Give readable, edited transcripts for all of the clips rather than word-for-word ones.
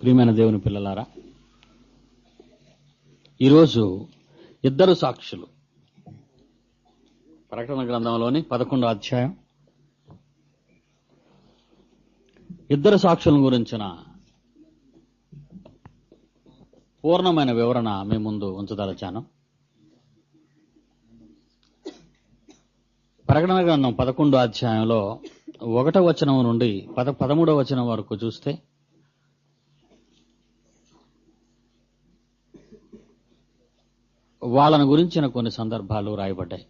ప్రియమైన దేవుని పిల్లలారా, ఈరోజు ఇద్దరు సాక్షులు ప్రకటన గ్రంథంలోని 11వ అధ్యాయం ఇద్దరు సాక్షుల గురించిన పూర్ణమైన వివరణ మీ ముందు ఉంచదలచాను. ప్రకటన గ్రంథం 11వ అధ్యాయంలో 1వ వచనం నుండి 13వ వచనం వరకు చూస్తే వాళ్ళని గురించిన కొన్ని సందర్భాలు రాయబడ్డాయి.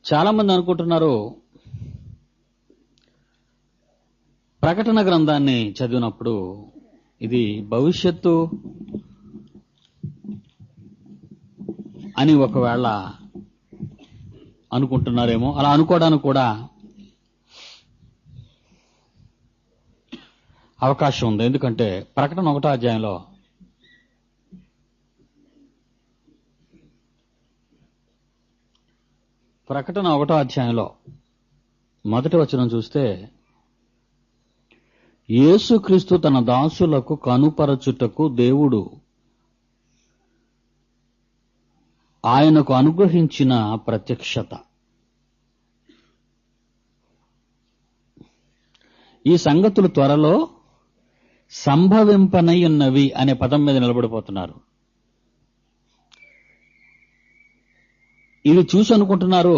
చాలా మంది అనుకుంటున్నారు ప్రకటన గ్రంథాన్ని చదివినప్పుడు ఇది భవిష్యత్తు అని ఒకవేళ అనుకుంటున్నారేమో. అలా అనుకోవడానికి కూడా అవకాశం ఉంది. ఎందుకంటే ప్రకటన 1వ అధ్యాయంలో ప్రకటన 1వ అధ్యాయంలో 1వ వచనం చూస్తే, యేసుక్రీస్తు తన దాసులకు కనుపరచుటకు దేవుడు ఆయనకు అనుగ్రహించిన ప్రత్యక్షత. ఈ సంగతులు త్వరలో సంభవింపనయ్యున్నవి అనే పదం మీద నిలబడిపోతున్నారు. ఇది చూసి అనుకుంటున్నారు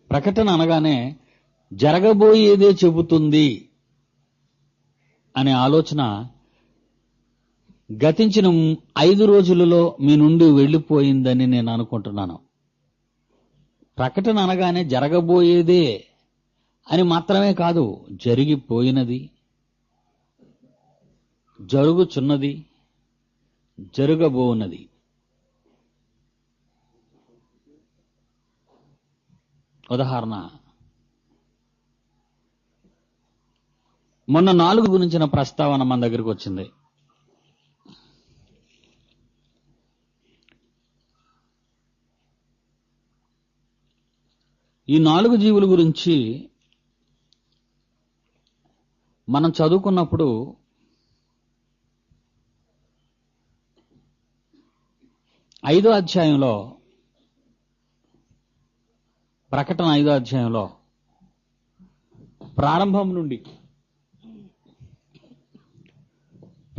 ప్రకటన అనగానే జరగబోయేదే చెబుతుంది అనే ఆలోచన గతించిన 5 రోజులలో మీ నుండి వెళ్లిపోయిందని నేను అనుకుంటున్నాను. ప్రకటన అనగానే జరగబోయేదే అని మాత్రమే కాదు, జరిగిపోయినది, జరుగుచున్నది, జరగబోన్నది. ఉదాహరణ, మొన్న 4 గురించిన ప్రస్తావన మన దగ్గరికి వచ్చింది. ఈ 4 జీవుల గురించి మనం చదువుకున్నప్పుడు ఐదో అధ్యాయంలో, ప్రకటన 5వ అధ్యాయంలో ప్రారంభం నుండి,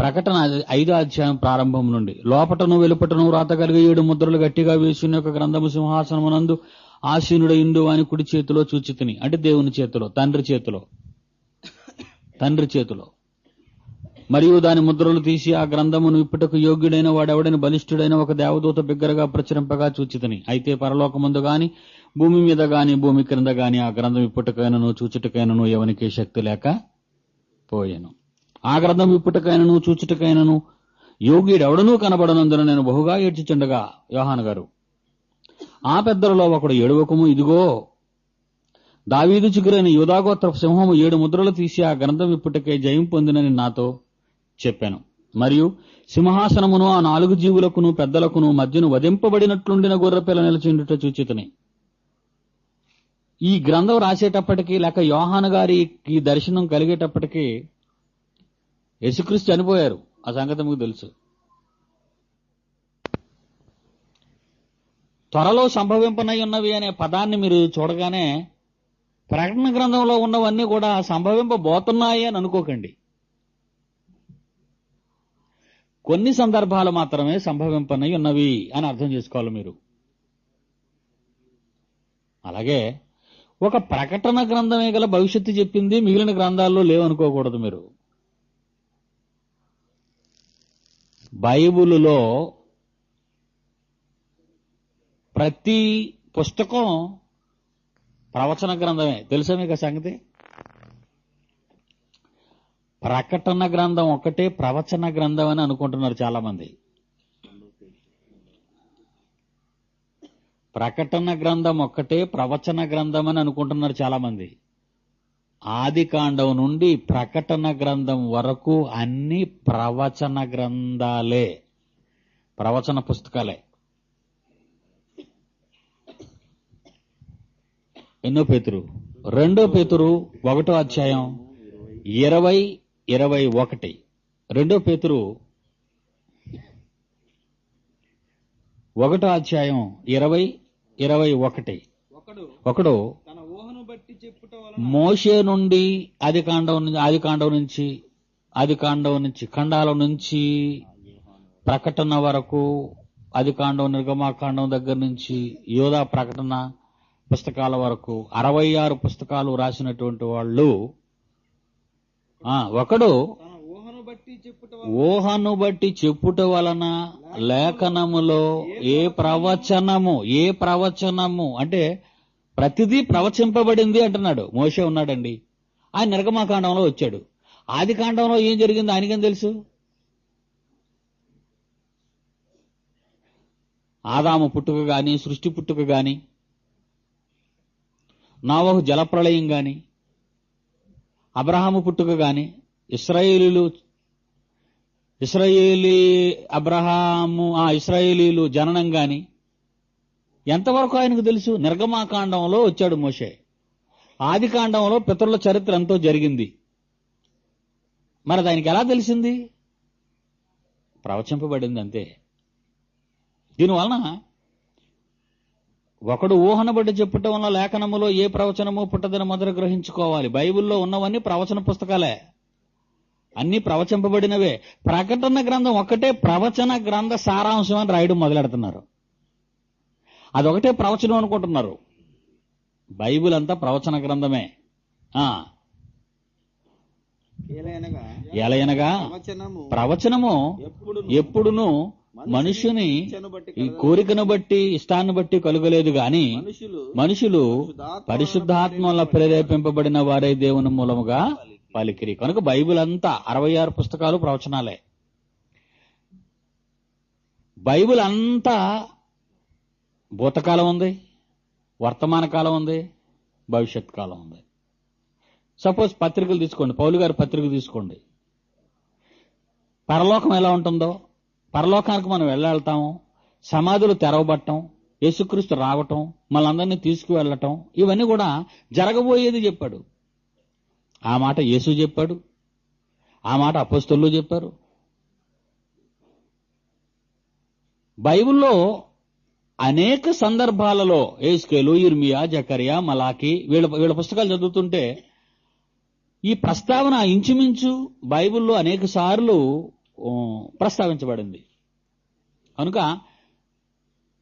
ప్రకటన 5వ అధ్యాయం ప్రారంభం నుండి, లోపటను వెలుపటను రాత కలిగి 7 ముద్రలు గట్టిగా వేసిన ఒక గ్రంథము సింహాసనమునందు ఆసీనుడయుండు అని కుడి చేతిలో చూచితిని. అంటే దేవుని చేతిలో, తండ్రి చేతిలో. మరియు దాని ముద్రలు తీసి ఆ గ్రంథమును ఇప్పుటకు యోగ్యుడైన వాడెవడని బలిష్ఠుడైన ఒక దేవదూత బిగ్గరగా ప్రచురింపగా చూచితిని. అయితే పరలోకమందు గాని భూమి మీద గాని భూమి క్రింద గాని ఆ గ్రంథం ఇప్పుటకైనను చూచుటకైనను ఎవనికి శక్తి లేక పోయెను. ఆ గ్రంథం ఇప్పుటకైనను చూచుటకైనను యోగ్యుడెవడనూ కనబడనందున నేను బహుగా ఏడ్చుచుండగా, యోహాను గారు, ఆ పెద్దలలో ఒకడు, ఏడవకము, ఇదిగో దావీదు చిగురైన యూదాగోత్ర సింహము 7 ముద్రలు తీసి ఆ గ్రంథం ఇప్పుటకై జయం పొందినని నాతో చెప్పాను. మరియు సింహాసనమును ఆ 4 జీవులకును పెద్దలకును మధ్యను వధింపబడినట్లుండిన గొర్రెపిల్ల నిలిచిండుట చూచితిని. ఈ గ్రంథం రాసేటప్పటికీ, లేక యోహాను గారి ఈ దర్శనం కలిగేటప్పటికీ యేసుక్రీస్తు చనిపోయారు. ఆ సంగతి మీకు తెలుసు. త్వరలో సంభవింపనై ఉన్నవి అనే పదాన్ని మీరు చూడగానే ప్రకటన గ్రంథంలో ఉన్నవన్నీ కూడా సంభవింపబోతున్నాయి అని అనుకోకండి. కొన్ని సందర్భాలు మాత్రమే సంభవింపనై ఉన్నవి అని అర్థం చేసుకోవాలి మీరు. అలాగే ఒక ప్రకటన గ్రంథమే గల భవిష్యత్తు చెప్పింది, మిగిలిన గ్రంథాల్లో లేవనుకోకూడదు మీరు. బైబిలులో ప్రతి పుస్తకం ప్రవచన గ్రంథమే. తెలుసా మీకు ఆ సంగతి? ప్రకటన గ్రంథం ఒక్కటే ప్రవచన గ్రంథం అని అనుకుంటున్నారు చాలా మంది. ప్రకటన గ్రంథం ఒక్కటే ప్రవచన గ్రంథం అని అనుకుంటున్నారు చాలా మంది. ఆదికాండం నుండి ప్రకటన గ్రంథం వరకు అన్ని ప్రవచన గ్రంథాలే, ప్రవచన పుస్తకాలే. ఎన్నో పేతురు 2 పేతురు 1వ అధ్యాయం 20-21. 2 పేతురు 1వ అధ్యాయం 20-21. ఒకడు మోషే నుండి ఆదికాండం నుంచి ఖండాల నుంచి ప్రకటన వరకు, ఆదికాండం నిర్గమాకాండం దగ్గర నుంచి యోధా ప్రకటన పుస్తకాల వరకు 66 పుస్తకాలు రాసినటువంటి వాళ్ళు, ఒకడు ఊహను బట్టి చెప్పుట వలన లేఖనములో ఏ ప్రవచనము అంటే ప్రతిదీ ప్రవచింపబడింది అంటున్నాడు. మోషే ఉన్నాడండి, ఆయన నిర్గమాకాండంలో వచ్చాడు. ఆదికాండంలో ఏం జరిగిందో ఆయనకేం తెలుసు? ఆదాము పుట్టుక గాని, సృష్టి పుట్టుక గాని, నోవహు జలప్రళయం గాని, అబ్రహాము పుట్టుక గాని, ఇశ్రాయేలీలు జననం గాని ఎంతవరకు ఆయనకు తెలుసు? నిర్గమాకాండంలో వచ్చాడు మోషే. ఆదికాండంలో పితరుల చరిత్ర ఎంతో జరిగింది. మరి దానికి ఎలా తెలిసింది? ప్రవచింపబడింది అంతే. దీనివలన ఒకడు ఊహను బట్టి చెప్పుట వల్ల లేఖనములో ఏ ప్రవచనము పుట్టదని మొదట గ్రహించుకోవాలి. బైబిల్లో ఉన్నవన్నీ ప్రవచన పుస్తకాలే, అన్ని ప్రవచింపబడినవే. ప్రకటన గ్రంథం ఒకటే ప్రవచన గ్రంథ సారాంశం అని రాయడం మొదలెడుతున్నారు. అదొకటే ప్రవచనం అనుకుంటున్నారు. బైబిల్ అంతా ప్రవచన గ్రంథమే. ఎలయనగా ప్రవచనము ఎప్పుడును మనుషుని ఈ కోరికను బట్టి, ఇష్టాన్ని బట్టి కలుగలేదు గాని మనుషులు పరిశుద్ధాత్మల ప్రేరేపింపబడిన వారై దేవుని మూలముగా పలికిరి. కనుక బైబిల్ అంతా 66 పుస్తకాలు ప్రవచనాలే. బైబిల్ అంతా భూతకాలం ఉంది, వర్తమాన కాలం ఉంది, భవిష్యత్ కాలం ఉంది. సపోజ్ పత్రికలు తీసుకోండి, పౌలు గారి పత్రిక తీసుకోండి. పరలోకం ఎలా ఉంటుందో, పరలోకానికి మనం వెళ్తాము, సమాధులు తెరవబట్టం, యేసుక్రీస్తు రావటం, మనందరినీ తీసుకువెళ్లటం, ఇవన్నీ కూడా జరగబోయేది చెప్పాడు. ఆ మాట యేసు చెప్పాడు, ఆ మాట అపోస్తలులు చెప్పారు. బైబిల్లో అనేక సందర్భాలలో యేస్కేలు, ఇర్మియా, జకరియా, మలాకి వీళ్ళ పుస్తకాలు చదువుతుంటే ఈ ప్రస్తావన ఇంచుమించు బైబిల్లో అనేక సార్లు ప్రస్తావించబడింది. కనుక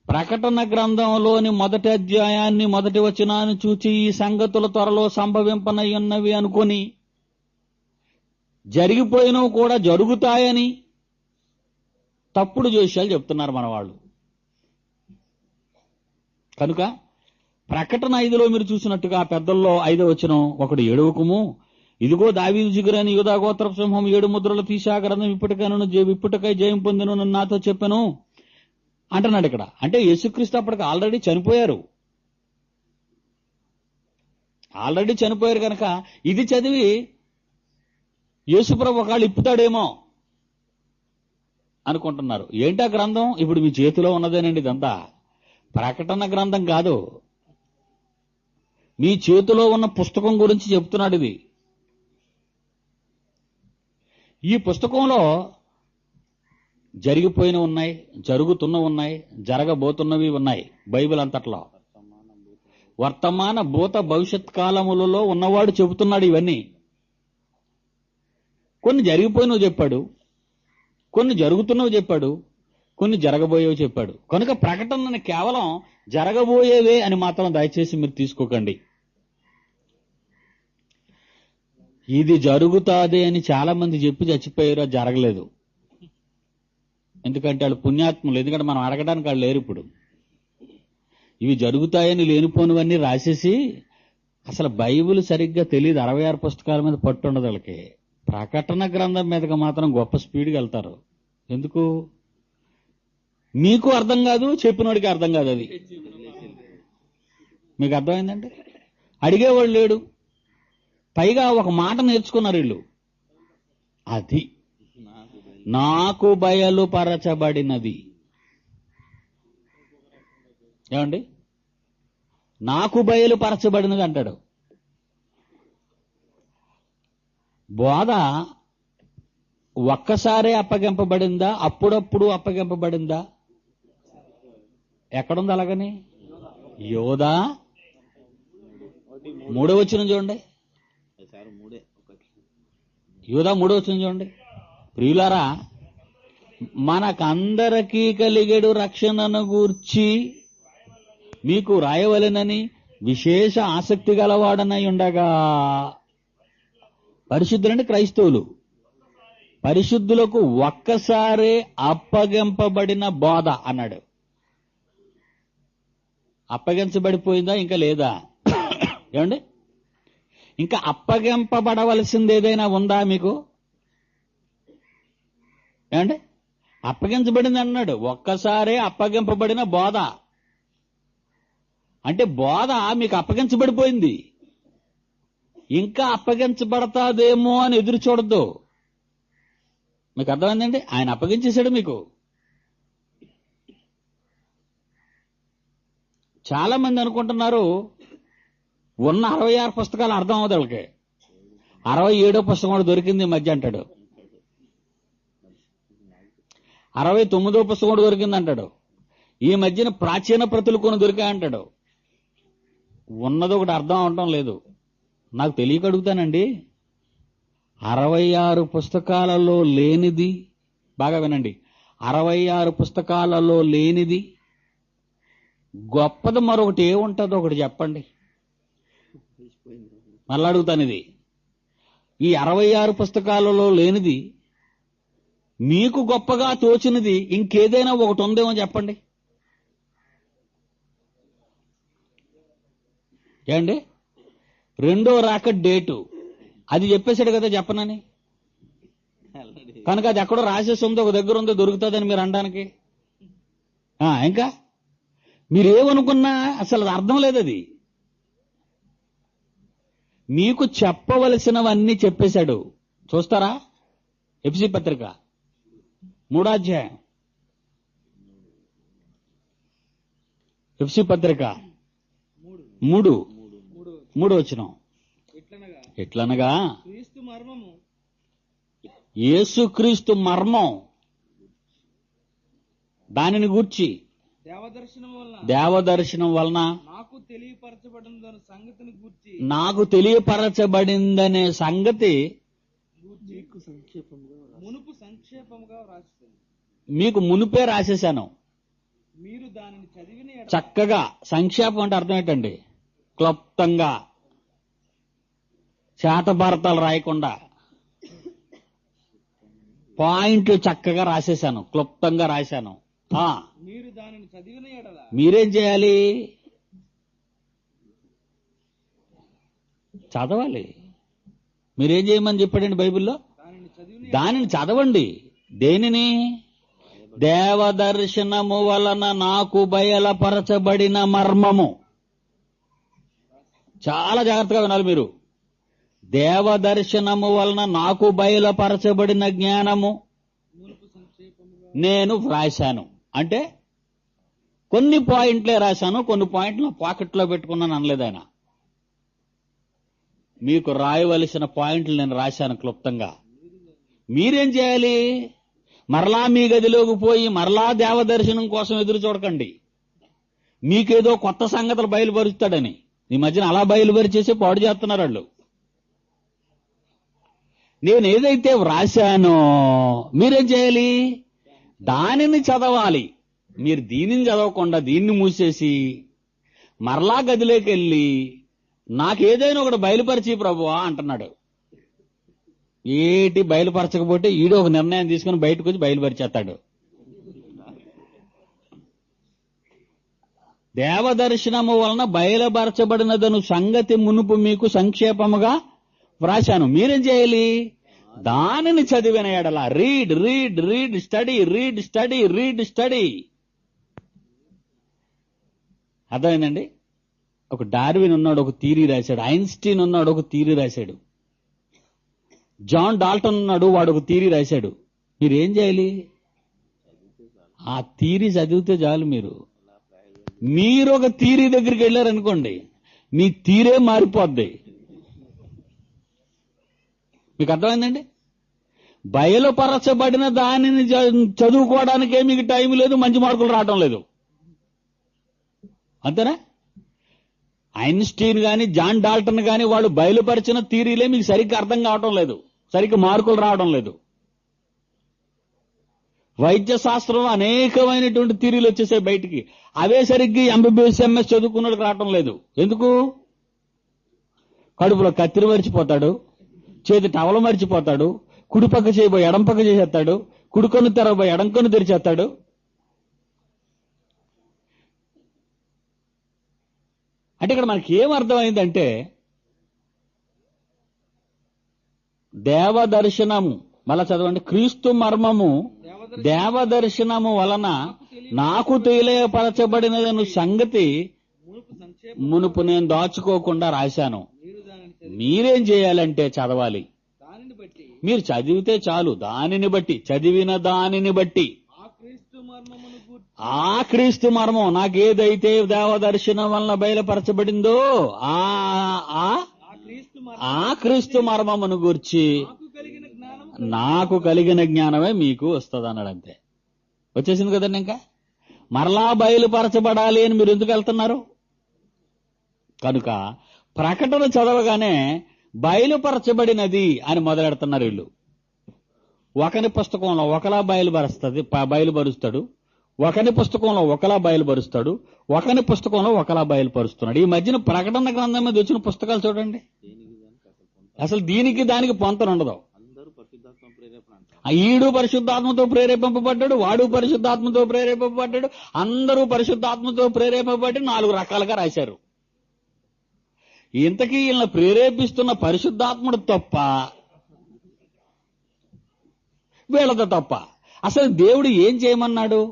ప్రకటన గ్రంథంలోని మొదటి అధ్యాయాన్ని, మొదటి వచనాన్ని చూచి ఈ సంగతుల త్వరలో సంభవింపనయ్యున్నవి అనుకొని జరిగిపోయినవి కూడా జరుగుతాయని తప్పుడు జోష్యాలు చెప్తున్నారు మన వాళ్ళు. కనుక ప్రకటన 5లో మీరు చూసినట్టుగా పెద్దల్లో 5వ వచనం, ఒకడు ఏడవకుము, ఇదిగో దావీదు జిగురైన యూదా గోత్ర సింహం 7 ముద్రలు తీసా గ్రంథం ఇప్పటికై జయం పొందిను నాతో చెప్పాను అంటున్నాడు ఇక్కడ. అంటే యేసుక్రీస్తు అప్పటికి ఆల్రెడీ చనిపోయారు కనుక ఇది చదివి యేసుప్రభు ఒకళ్ళు ఇప్పుతాడేమో అనుకుంటున్నారు. ఏంటా గ్రంథం? ఇప్పుడు మీ చేతిలో ఉన్నదేనండి. ఇదంతా ప్రకటన గ్రంథం కాదు, మీ చేతిలో ఉన్న పుస్తకం గురించి చెప్తున్నాడు. ఇది ఈ పుస్తకంలో జరిగిపోయినవి ఉన్నాయి, జరుగుతున్నవి ఉన్నాయి, జరగబోతున్నవి ఉన్నాయి. బైబిల్ అంతట్లో వర్తమాన భూత భవిష్యత్ కాలములలో ఉన్నవాడు చెబుతున్నాడు ఇవన్నీ. కొన్ని జరిగిపోయినవి చెప్పాడు, కొన్ని జరుగుతున్నవి చెప్పాడు, కొన్ని జరగబోయేవి చెప్పాడు. కనుక ప్రకటనని కేవలం జరగబోయేవే అని మాత్రం దయచేసి మీరు తీసుకోకండి. ఇది జరుగుతాది అని చాలా మంది చెప్పి చచ్చిపోయారు, అది జరగలేదు. ఎందుకంటే వాళ్ళు పుణ్యాత్ములు, ఎందుకంటే మనం అడగడానికి వాళ్ళు లేరు. ఇప్పుడు ఇవి జరుగుతాయని లేనిపోనివన్నీ రాసేసి అసలు బైబిల్ సరిగ్గా తెలియదు. 66 పుస్తకాల మీద పట్టు ఉండదు వాళ్ళకి. ప్రకటన గ్రంథం మీదకి మాత్రం గొప్ప స్పీడ్గా వెళ్తారు. ఎందుకు? మీకు అర్థం కాదు, చెప్పినోడికి అర్థం కాదు. అది మీకు అర్థమైందండి? అడిగేవాడు లేడు, పైగా ఒక మాట నేర్చుకున్నారు వీళ్ళు. అది నాకు బయలుపరచబడినది. ఏమండి? నాకు బయలుపరచబడినది అంటాడు. బోధ ఒక్కసారే అప్పగింపబడిందా, అప్పుడప్పుడు అప్పగింపబడిందా? ఎక్కడుంది అలాగని? యోధా 3వ వచనం చూడండి. యోధా 3వ వచనం చూడండి. ప్రియులారా, మనకందరికీ కలిగేడు రక్షణను గూర్చి మీకు రాయవలెనని విశేష ఆసక్తి గలవాడనై ఉండగా, పరిశుద్ధులంటే క్రైస్తవులు, పరిశుద్ధులకు ఒక్కసారే అప్పగింపబడిన బోధ అన్నాడు. అప్పగించబడిపోయిందా ఇంకా లేదా? ఏమండి, ఇంకా అప్పగింపబడవలసింది ఏదైనా ఉందా మీకు? ఏమండి, అప్పగించబడింది అన్నాడు. ఒక్కసారే అప్పగింపబడిన బోధ అంటే బోధ మీకు అప్పగించబడిపోయింది. ఇంకా అప్పగించబడతాదేమో అని ఎదురు చూడద్దు. మీకు అర్థమైందండి? ఆయన అప్పగించేశాడు మీకు. చాలా మంది అనుకుంటున్నారు ఉన్న 66 పుస్తకాలు అర్థం అవుతాయి వాళ్ళకి, 67వ పుస్తకం కూడా దొరికింది ఈ మధ్య అంటాడు, 69వ పుస్తకం కూడా దొరికింది అంటాడు, ఈ మధ్యన ప్రాచీన ప్రతులు కొన్ని దొరికాయంటాడు. ఉన్నది ఒకటి అర్థం అవటం లేదు. నాకు తెలియక అడుగుతానండి, 66 పుస్తకాలలో లేనిది, బాగా వినండి, 66 పుస్తకాలలో లేనిది గొప్పది మరొకటి ఏముంటుందో ఒకటి చెప్పండి. మళ్ళా అడుగుతాను, ఇది ఈ 66 పుస్తకాలలో లేనిది మీకు గొప్పగా తోచినది ఇంకేదైనా ఒకటి ఉందేమో చెప్పండి. ఏమండి, 2వ రాక డేటు అది చెప్పేశాడు కదా చెప్పనని. కనుక అది ఎక్కడో రాసేసి ఉందో, ఒక దగ్గర ఉందో, దొరుకుతుందని మీరు అనడానికి. ఇంకా మీరేమనుకున్నా అసలు అర్థం లేదు. అది మీకు చెప్పవలసినవన్నీ చెప్పేశాడు. చూస్తారా? ఎఫెసీ పత్రిక 3వ అధ్యాయం, ఎఫెసీ పత్రిక 3వ వచనం. ఎట్లనగా యేసుక్రీస్తు మర్మం, దానిని గూర్చి దేవదర్శనం వలన నాకు తెలియపరచబడిందనే సంగతి మీకు మునుపే రాసేశాను. చక్కగా, సంక్షేపం అంటే అర్థం ఏంటండి? క్లుప్తంగా, శాతభారతాలు రాయకుండా పాయింట్లు చక్కగా రాసేశాను, క్లుప్తంగా రాశాను. మీరేం చేయాలి? చదవాలి. మీరేం చేయమని చెప్పాడండి బైబిల్లో? దానిని చదవండి. దేనిని? దేవదర్శనము వలన నాకు బయలుపరచబడిన మర్మము. చాలా జాగ్రత్తగా వినాలి మీరు. దేవదర్శనము వలన నాకు బయలుపరచబడిన జ్ఞానము నేను వ్రాశాను. అంటే కొన్ని పాయింట్లే రాశాను, కొన్ని పాయింట్లు నా పాకెట్లో పెట్టుకున్నాను అనలేదు ఆయన. మీకు రాయవలసిన పాయింట్లు నేను రాశాను క్లుప్తంగా. మీరేం చేయాలి? మరలా మీ గదిలోకి పోయి మరలా దేవదర్శనం కోసం ఎదురు చూడకండి. మీకేదో కొత్త సంగతులు బయలుపరుస్తాడని. ఈ మధ్యన అలా బయలుపరిచేసి పాడు చేస్తున్నారు వాళ్ళు. నేను ఏదైతే వ్రాశానో మీరేం చేయాలి? దానిని చదవాలి. మీరు దీనిని చదవకుండా దీన్ని మూసేసి మరలా గదిలోకి వెళ్ళి నాకేదైనా ఒకటి బయలుపరిచి ప్రభువా అంటున్నాడు. ఏటి బయలుపరచకపోతే ఈడో ఒక నిర్ణయం తీసుకుని బయటకు వచ్చి బయలుపరిచేస్తాడు. దేవదర్శనము వలన బయలుపరచబడినదను సంగతి మునుపు మీకు సంక్షేపముగా వ్రాశాను. మీరేం చేయాలి? దానిని చదివిన ఎడల read read read study, read study, read study. అర్థమైందండి? ఒక డార్విన్ ఉన్నాడు, ఒక థియరీ రాశాడు. ఐన్స్టీన్ ఉన్నాడు, ఒక థియరీ రాశాడు. జాన్ డాల్టన్ ఉన్నాడు, వాడు ఒక థియరీ రాశాడు. మీరేం చేయాలి? ఆ థియరీ చదివితే చాలు. మీరు మీరు ఒక తీరి దగ్గరికి వెళ్ళారనుకోండి, మీ తీరే మారిపోద్ది. మీకు అర్థమైందండి? బయలుపరచబడిన దానిని చదువుకోవడానికే మీకు టైం లేదు, మంచి మార్కులు రావటం లేదు. అంతేనా? ఐన్స్టీన్ గాని జాన్ డాల్టన్ గాని వాళ్ళు బయలుపరిచిన థియరీలే మీకు సరిగ్గా అర్థం కావటం లేదు, సరిగ్గా మార్కులు రావడం లేదు. వైద్య శాస్త్రంలో అనేకమైనటువంటి థియరీలు వచ్చేసాయి బయటికి, అవే సరిగ్గా ఎంబీబీఎస్ ఎంఎస్ చదువుకున్నోడికి రావటం లేదు. ఎందుకు? కడుపులో కత్తిరి మరిచిపోతాడు, చేతి టవలు మరిచిపోతాడు, కుడి పక్క చేయబోయి ఎడం పక్క చేసేస్తాడు, కుడి కన్ను తెరవబోయి ఎడం కన్ను తెరిచేస్తాడు. అంటే ఇక్కడ మనకి ఏం అర్థమైందంటే, దేవదర్శనము, మళ్ళా చదవండి, క్రీస్తు మర్మము దేవదర్శనము వలన నాకు తెలియపరచబడినదను సంగతి మునుపు నేను దాచుకోకుండా రాశాను. మీరేం చేయాలంటే చదవాలి. మీరు చదివితే చాలు, దానిని బట్టి, చదివిన దానిని బట్టి ఆ క్రీస్తు మర్మం నాకేదైతే దేవదర్శనం వలన బయలుపరచబడిందో ఆ క్రీస్తు మర్మమును గూర్చి నాకు కలిగిన జ్ఞానమే మీకు వస్తుంది అన్నాడంతే. వచ్చేసింది కదండి. ఇంకా మరలా బయలుపరచబడాలి అని మీరు ఎందుకు వెళ్తున్నారు? కనుక ప్రకటన చదవగానే బయలుపరచబడినది అని మొదలెడుతున్నారు వీళ్ళు. ఒకని పుస్తకంలో ఒకలా బయలుపరుస్తాడు, ఒకని పుస్తకంలో ఒకలా బయలుపరుస్తాడు, ఒకని పుస్తకంలో ఒకలా బయలుపరుస్తున్నాడు. ఈ మధ్యన ప్రకటన గ్రంథం మీద వచ్చిన పుస్తకాలు చూడండి, అసలు దీనికి దానికి పొంతన ఉండదు. ఈడు పరిశుద్ధాత్మతో ప్రేరేపింపబడ్డాడు, వాడు పరిశుద్ధాత్మతో ప్రేరేపింపబడ్డాడు, అందరూ పరిశుద్ధాత్మతో ప్రేరేపింపబడి 4 రకాలుగా రాశారు. ఇంతకీ వీళ్ళని ప్రేరేపిస్తున్న పరిశుద్ధాత్ముడు తప్ప, వీళ్ళతో తప్ప? అసలు దేవుడు ఏం చేయమన్నాడు?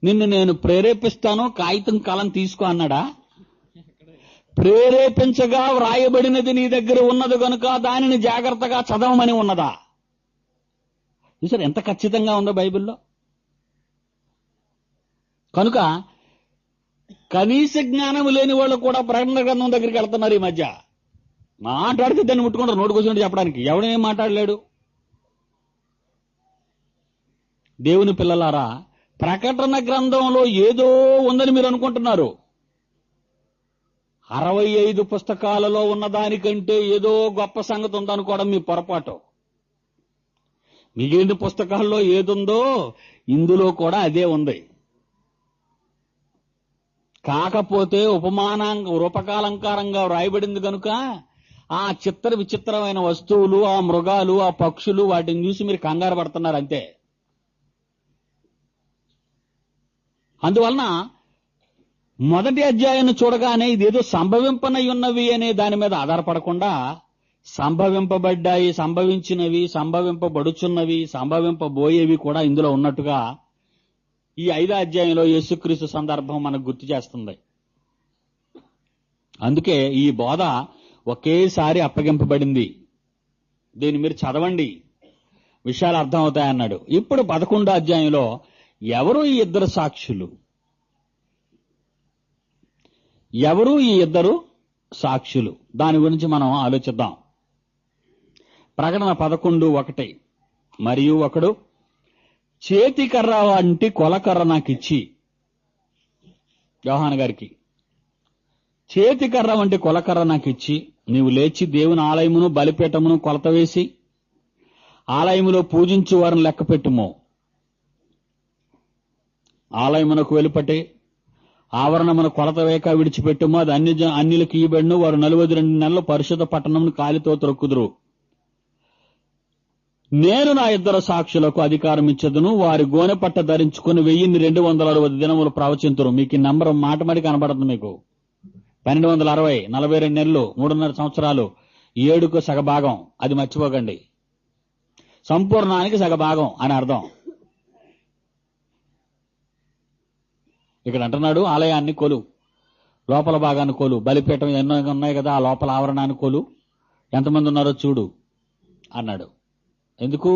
నిన్ను నేను ప్రేరేపిస్తాను, కాగితం కలం తీసుకో అన్నాడా? ప్రేరేపించగా వ్రాయబడినది నీ దగ్గర ఉన్నది గనుక దానిని జాగ్రత్తగా చదవమని ఉన్నదా? చూసారు ఎంత ఖచ్చితంగా ఉందో బైబిల్లో. కనుక కనీస జ్ఞానం లేని వాళ్ళు కూడా ప్రకటన గ్రంథం దగ్గరికి వెళ్తున్నారు ఈ మధ్య. మాట్లాడితే దాన్ని ముట్టుకుంటారు, నోటుకొచ్చినట్టు చెప్పడానికి. ఎవడేం మాట్లాడలేడు. దేవుని పిల్లలారా, ప్రకటన గ్రంథంలో ఏదో ఉందని మీరు అనుకుంటున్నారు. 65 పుస్తకాలలో ఉన్నదానికంటే ఏదో గొప్ప సంగతి ఉందనుకోవడం మీ పొరపాటు. మిగిలిన పుస్తకాల్లో ఏదుందో ఇందులో కూడా అదే ఉంది. కాకపోతే రూపకాలంకారంగా వ్రాయబడింది కనుక ఆ విచిత్రమైన వస్తువులు, ఆ మృగాలు, ఆ పక్షులు, వాటిని చూసి మీరు కంగారు పడుతున్నారు అంతే. అందువలన మొదటి అధ్యాయాన్ని చూడగానే ఇదేదో సంభవింపనై ఉన్నవి అనే దాని మీద ఆధారపడకుండా సంభవింపబడ్డాయి, సంభవించినవి, సంభవింపబడుచున్నవి, సంభవింపబోయేవి కూడా ఇందులో ఉన్నట్టుగా ఈ 5వ అధ్యాయంలో యేసుక్రీస్తు సందర్భం మనకు గుర్తు చేస్తుంది. అందుకే ఈ బోధ ఒకేసారి అప్పగింపబడింది. దీన్ని మీరు చదవండి, విషయాలు అర్థమవుతాయన్నాడు. ఇప్పుడు 11వ అధ్యాయంలో ఎవరు ఈ ఇద్దరు సాక్షులు? ఎవరు ఈ ఇద్దరు సాక్షులు? దాని గురించి మనం ఆలోచిద్దాం. ప్రకటన 11:1 మరియు ఒకడు చేతికర్ర వంటి కొలకర్ర నాకిచ్చి, యోహాను గారికి చేతికర్ర వంటి కొలకర్ర నాకిచ్చి, నీవు లేచి దేవుని ఆలయమును బలిపీఠమును కొలత వేసి ఆలయములో పూజించు వారిని లెక్క పెట్టుము. ఆలయమునకు వెలుపటే ఆవరణమును కొలత వేక విడిచిపెట్టుము. అది అన్యులకు ఇయ్యబడును. వారు 42 నెలలు పరిశుద్ధ పట్టణమును కాలితో త్రొక్కుదురు. నేను నా ఇద్దరు సాక్షులకు అధికారం ఇచ్చదును. వారి గోనె పట్ట ధరించుకుని 1260 దినములు ప్రవచింతురు. మీకు ఈ నంబర్ మాటమాడి కనబడుతుంది. మీకు 1260, 42 నెలలు, 3.5 సంవత్సరాలు, 7కు సగభాగం. అది మర్చిపోకండి. సంపూర్ణానికి సగభాగం అని అర్థం. ఇక్కడ అంటున్నాడు, ఆలయాన్ని కొలు, లోపల భాగాన్ని కొలు, బలిపీఠం ఎన్నో ఉన్నాయి కదా, ఆ లోపల ఆవరణాన్ని కొలు, ఎంతమంది ఉన్నారో చూడు అన్నాడు. ఎందుకు?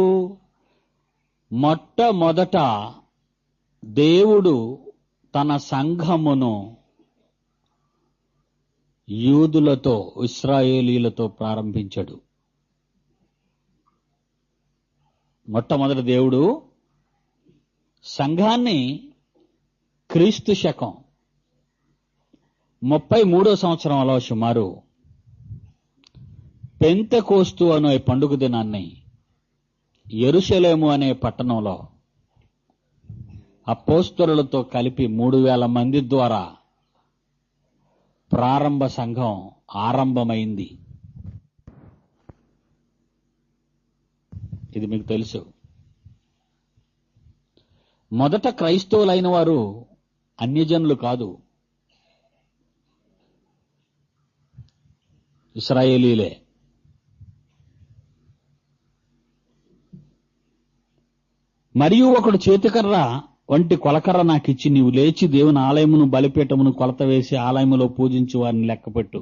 మొట్టమొదట దేవుడు తన సంఘమును యూదులతో, ఇశ్రాయేలీలతో ప్రారంభించాడు. మొట్టమొదటి దేవుడు సంఘాన్ని క్రీస్తు శకం 33వ సంవత్సరంలో సుమారు పెంతెకోస్తు అనే పండుగ దినాన్ని యెరూషలేము అనే పట్టణంలో అపోస్తలులతో కలిపి 3000 మంది ద్వారా ప్రారంభ సంఘం ఆరంభమైంది. ఇది మీకు తెలుసు. మొదట క్రైస్తవులైన వారు అన్యజనులు కాదు, ఇశ్రాయేలీలే. మరియు ఒకడు చేతికర్ర వంటి కొలకర్ర నాకిచ్చి, నీవు లేచి దేవుని ఆలయమును బలిపీఠమును కొలత వేసి ఆలయములో పూజించు వారిని లెక్కపెట్టు.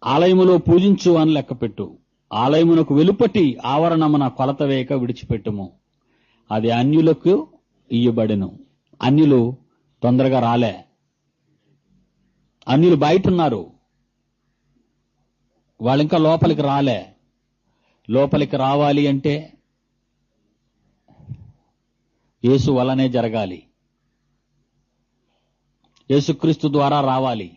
ఆలయములో పూజించు అని లెక్కపెట్టు. ఆలయమునకు వెలుపటి ఆవరణమున కొలత వేయక విడిచిపెట్టుము. అది అన్యులకు ఇయ్యబడెను. అన్యులు తొందరగా రాలే. అన్యులు బయటున్నారు, వాళ్ళింకా లోపలికి రాలే. లోపలికి రావాలి అంటే యేసు వల్లనే జరగాలి, యేసుక్రీస్తు ద్వారా రావాలి.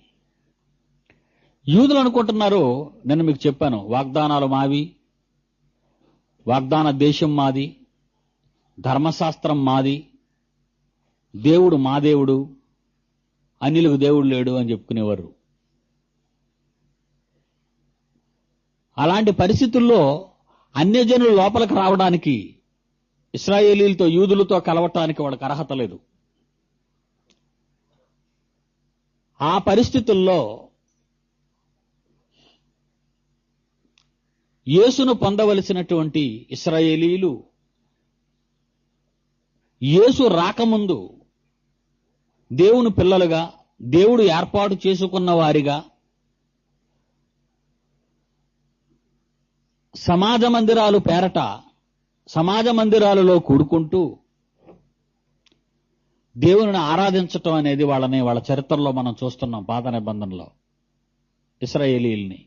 యూదులు అనుకుంటున్నారు, నేను మీకు చెప్పాను, వాగ్దానాలు మావి, వాగ్దాన దేశం మాది, ధర్మశాస్త్రం మాది, దేవుడు మా దేవుడు, అన్యులకు దేవుడు లేడు అని చెప్పుకునేవారు. అలాంటి పరిస్థితుల్లో అన్యజనులు లోపలికి రావడానికి, ఇశ్రాయేలీలతో యూదులతో కలవటానికి వాళ్ళకి అర్హత లేదు. ఆ పరిస్థితుల్లో యేసును పొందవలసినటువంటి ఇశ్రాయేలీలు యేసు రాకముందు దేవుని పిల్లలుగా, దేవుడు ఏర్పాటు చేసుకున్న వారిగా సమాజ మందిరాలు పేరట సమాజ మందిరాలలో కూడుకుంటూ దేవుని ఆరాధించటం అనేది వాళ్ళ చరిత్రలో మనం చూస్తున్నాం. పాత నిబంధనలో ఇశ్రాయేలీల్ని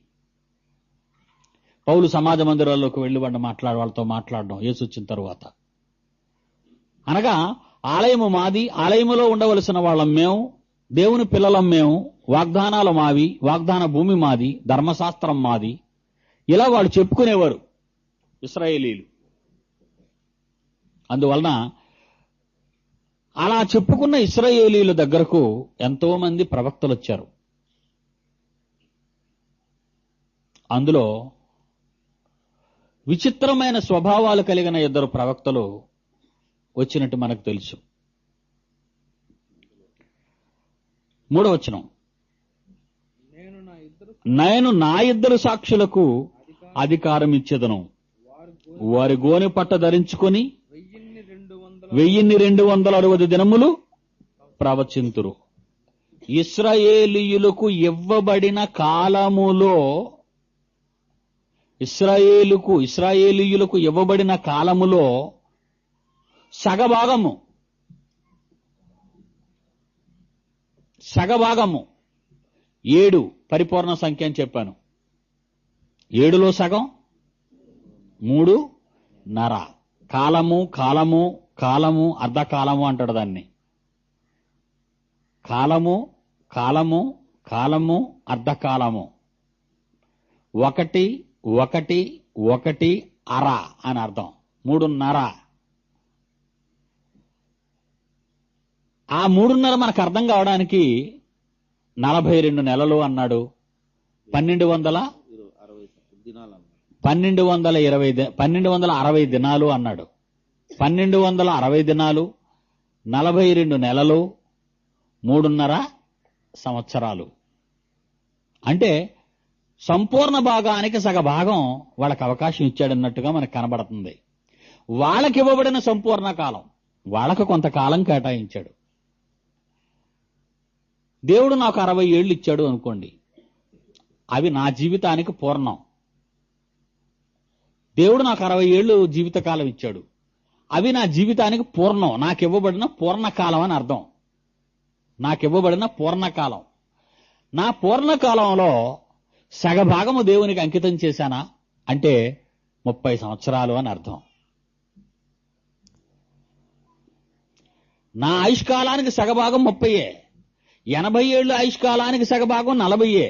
పౌలు సమాజ మందిరాల్లోకి వెళ్లి వాళ్ళతో మాట్లాడడం యేసు వచ్చిన తరువాత. అనగా ఆలయము మాది, ఆలయములో ఉండవలసిన వాళ్ళం మేము, దేవుని పిల్లలం మేము, వాగ్దానాలు మావి, వాగ్దాన భూమి మాది, ధర్మశాస్త్రం మాది, ఇలా వాళ్ళు చెప్పుకునేవారు ఇశ్రాయేలీలు. అందువలన అలా చెప్పుకున్న ఇశ్రాయేలీల దగ్గరకు ఎంతో మంది ప్రవక్తలు వచ్చారు. అందులో విచిత్రమైన స్వభావాలు కలిగిన 2 ప్రవక్తలు వచ్చినట్టు మనకు తెలుసు. 3వ వచనం, నేను నా 2 సాక్షులకు అధికారం ఇచ్చేదను, వారి గోనె పట్ట ధరించుకొని 1260 దినములు ప్రవచింతురు. ఇశ్రాయేలీయులకు ఇవ్వబడిన కాలములో, ఇశ్రాయేలీయులకు ఇవ్వబడిన కాలములో సగభాగము 7 పరిపూర్ణ సంఖ్య అని చెప్పాను. 7లో సగం 3.5. కాలము అర్ధకాలము అంటాడు దాన్ని. కాలము అర్ధకాలము, 1 అర అని అర్థం, 3.5. ఆ 3.5 మనకు అర్థం కావడానికి 42 నెలలు అన్నాడు. 1260 దినాలు అన్నాడు. 1260 దినాలు, 42 నెలలు, 3.5 సంవత్సరాలు. అంటే సంపూర్ణ భాగానికి సగభాగం వాళ్ళకి అవకాశం ఇచ్చాడన్నట్టుగా మనకు కనబడుతుంది. వాళ్ళకి ఇవ్వబడిన సంపూర్ణ కాలం వాళ్ళకు కొంతకాలం కేటాయించాడు. దేవుడు నాకు 60 ఏళ్ళు ఇచ్చాడు అనుకోండి, అవి నా జీవితానికి పూర్ణం. దేవుడు నాకు 60 ఏళ్ళు జీవితకాలం ఇచ్చాడు. అవి నా జీవితానికి పూర్ణం, నాకివ్వబడిన పూర్ణకాలం అని అర్థం. నాకివ్వబడిన పూర్ణకాలం. నా పూర్ణకాలంలో సగభాగము దేవునికి అంకితం చేశానా అంటే 30 సంవత్సరాలు అని అర్థం. నా ఆయుష్కాలానికి సగభాగం 30, 80 ఏళ్ళు ఆయుష్కాలానికి సగభాగం 40,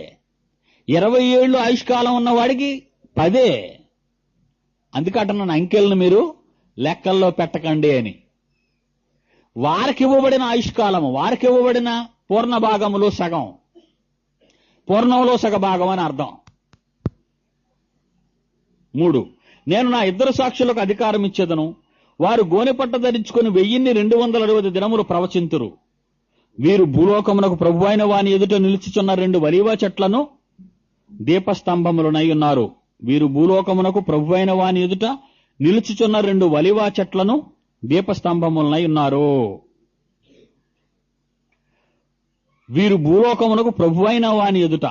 20 ఏళ్ళు ఆయుష్కాలం ఉన్నవాడికి 10. అందుకంటున్నాను అంకెలను మీరు లెక్కల్లో పెట్టకండి అని. వారికి ఇవ్వబడిన ఆయుష్కాలము, వారికి ఇవ్వబడిన పూర్ణ భాగములో సగం, పూర్ణంలో సగభాగం అని అర్థం. 3, నేను నా 2 సాక్షులకు అధికారం ఇచ్చేదను, వారు గోనెపట్ట ధరించుకుని 1260 దినములు ప్రవచింతురు. వీరు భూలోకమునకు ప్రభు అయిన వాని ఎదుట నిలుచుచున్న 2 ఒలీవ చెట్లను దీపస్తంభములనై ఉన్నారు. వీరు భూలోకమునకు ప్రభు అయిన వాని ఎదుట నిలుచుచున్న 2 ఒలీవ చెట్లను దీపస్తంభములనై ఉన్నారు. వీరు భూలోకమునకు ప్రభు అయిన వాని ఎదుట